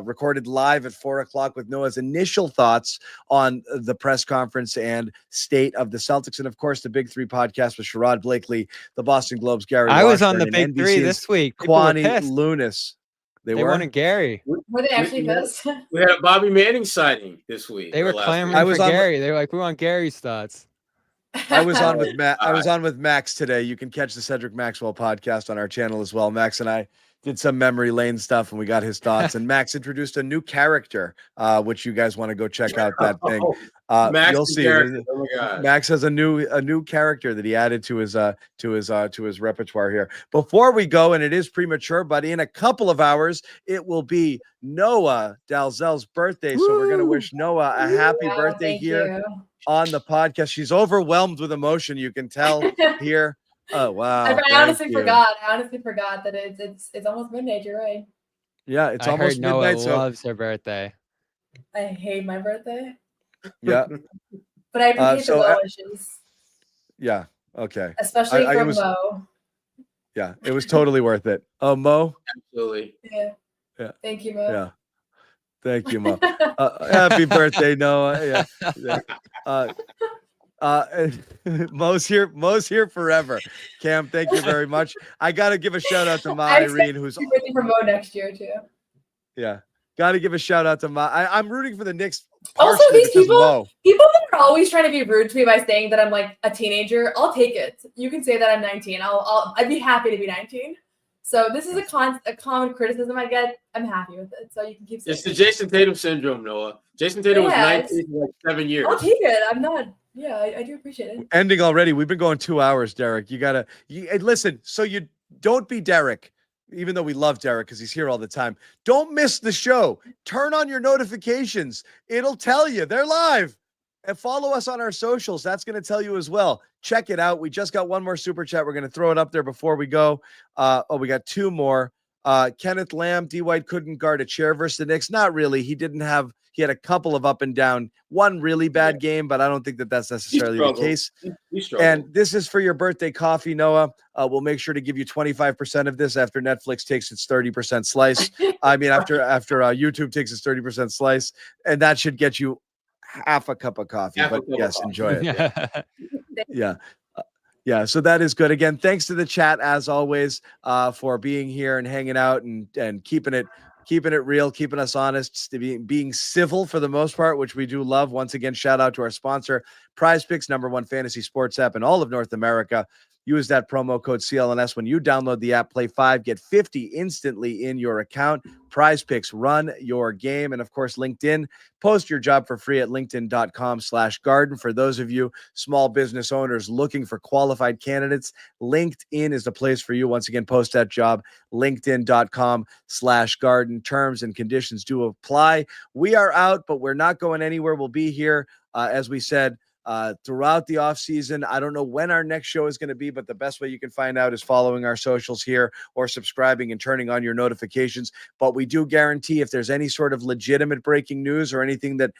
Recorded live at 4:00 with Noah's initial thoughts on the press conference and state of the Celtics. And of course, the Big Three podcast with Sherrod Blakely, the Boston Globe's Gary I was on Washburn, the and Big Three NBC's this week. People were Kwani pissed. Lunis. They were wanted Gary. Were they actually pissed? We had a Bobby Manning sighting this week. They were or last clamoring week. I was for on- Gary. They were like, we want Gary's thoughts. I was on with Matt. I was on with Max today. You can catch the Cedric Maxwell podcast on our channel as well. Max and I did some memory lane stuff, and we got his thoughts. And Max introduced a new character, which you guys want to go check out that thing. Max You'll is see. character. Oh my God. Max has a new character that he added to his repertoire here. Before we go, and it is premature, but in a couple of hours, it will be Noa Dalzell's birthday. So we're gonna wish Noah a happy Wow, birthday thank here you. on the podcast. She's overwhelmed with emotion. You can tell here. Oh wow! I thank honestly you. forgot. I honestly forgot that it's almost midnight. You're right. Yeah, it's I almost heard Noah midnight. So loves her birthday. I hate my birthday, yeah, but I appreciate so, the well wishes, yeah. Okay. especially it from was- Mo. Yeah, it was totally worth it. Oh, Mo. Absolutely. Yeah. Yeah. Thank you, Mo. Yeah. Thank you, Mo. Happy birthday, Noah. Yeah. Mo's here forever. Cam, thank you very much. I gotta give a shout out to Ma I expect Irene, who's Happy birthday for Mo next year too. yeah. Gotta give a shout out to Ma. I'm rooting for the Knicks. Also, partially these because of Mo. people that are always trying to be rude to me by saying that I'm like a teenager, I'll take it. You can say that I'm 19. I'd be happy to be 19. So this is a common criticism I get. I'm happy with it. So you can keep saying It's the Jayson Tatum syndrome, Noah. Jayson Tatum was Yeah, 19 for like 7 years. I'll take it. I'm not. Yeah, I do appreciate it. Ending already. We've been going 2 hours, Derek. You gotta and listen. So you don't be Derek, even though we love Derek because he's here all the time. Don't miss the show. Turn on your notifications. It'll tell you they're live. And follow us on our socials. That's going to tell you as well. Check it out. We just got one more super chat. We're going to throw it up there before we go. We got two more. Kenneth Lamb, D. White couldn't guard a chair versus the Knicks. Not really. He had a couple of up and down, one really bad game, but I don't think that that's necessarily the case. And this is for your birthday coffee, Noah. We'll make sure to give you 25% of this after Netflix takes its 30% slice. I mean, after YouTube takes its 30% slice, and that should get you half a cup of coffee. But yes, enjoy it. Yeah. Yeah, so that is good. Again, thanks to the chat as always for being here and hanging out and keeping it real, keeping us honest, being civil for the most part, which we do love. Once again, shout out to our sponsor, PrizePicks, #1 fantasy sports app in all of North America. Use that promo code CLNS when you download the app. Play 5, get 50 instantly in your account. PrizePicks, run your game. And of course, LinkedIn, post your job for free at linkedin.com/garden. For those of you small business owners looking for qualified candidates, LinkedIn is the place for you. Once again, post that job, linkedin.com/garden. Terms and conditions do apply. We are out, but we're not going anywhere. We'll be here, as we said, throughout the off season. I don't know when our next show is going to be, but the best way you can find out is following our socials here or subscribing and turning on your notifications. But we do guarantee if there's any sort of legitimate breaking news or anything that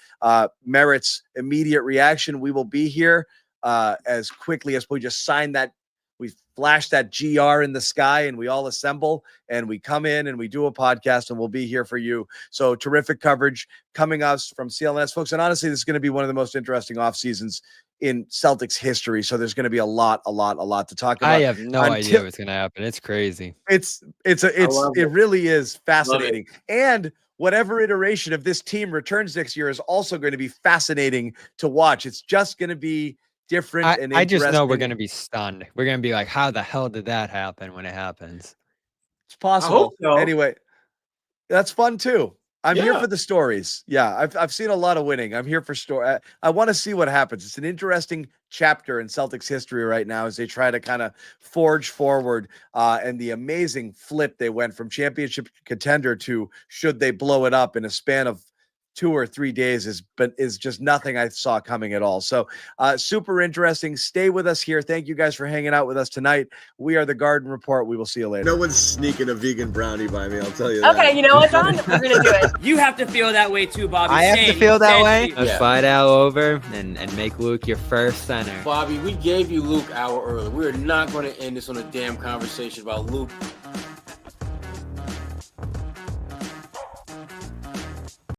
merits immediate reaction, we will be here as quickly as we just sign that. We flash that GR in the sky and we all assemble and we come in and we do a podcast and we'll be here for you. So terrific coverage coming us from CLNS, folks. And honestly, this is going to be one of the most interesting off seasons in Celtics history. So there's going to be a lot to talk about. I have no idea what's going to happen. It's crazy. It really is fascinating. And whatever iteration of this team returns next year is also going to be fascinating to watch. It's just going to be different and I just know we're going to be stunned. We're going to be like, how the hell did that happen when it happens? It's possible. I hope so. Anyway, that's fun too. I'm here Yeah. for the stories. Yeah, I've seen a lot of winning. I'm here for story. I want to see what happens. It's an interesting chapter in Celtics history right now as they try to kind of forge forward and the amazing flip they went from championship contender to should they blow it up in a span of 2 or 3 days is just nothing I saw coming at all. So super interesting. Stay with us here. Thank you guys for hanging out with us tonight. We are the Garden Report. We will see you later. No one's sneaking a vegan brownie by me, I'll tell you that. Okay, you know what, John? We're going to do it. You have to feel that way too, Bobby. I have to feel that way. Let's Yeah. slide Al over and make Luke your first center. Bobby, we gave you Luke an hour early. We're not going to end this on a damn conversation about Luke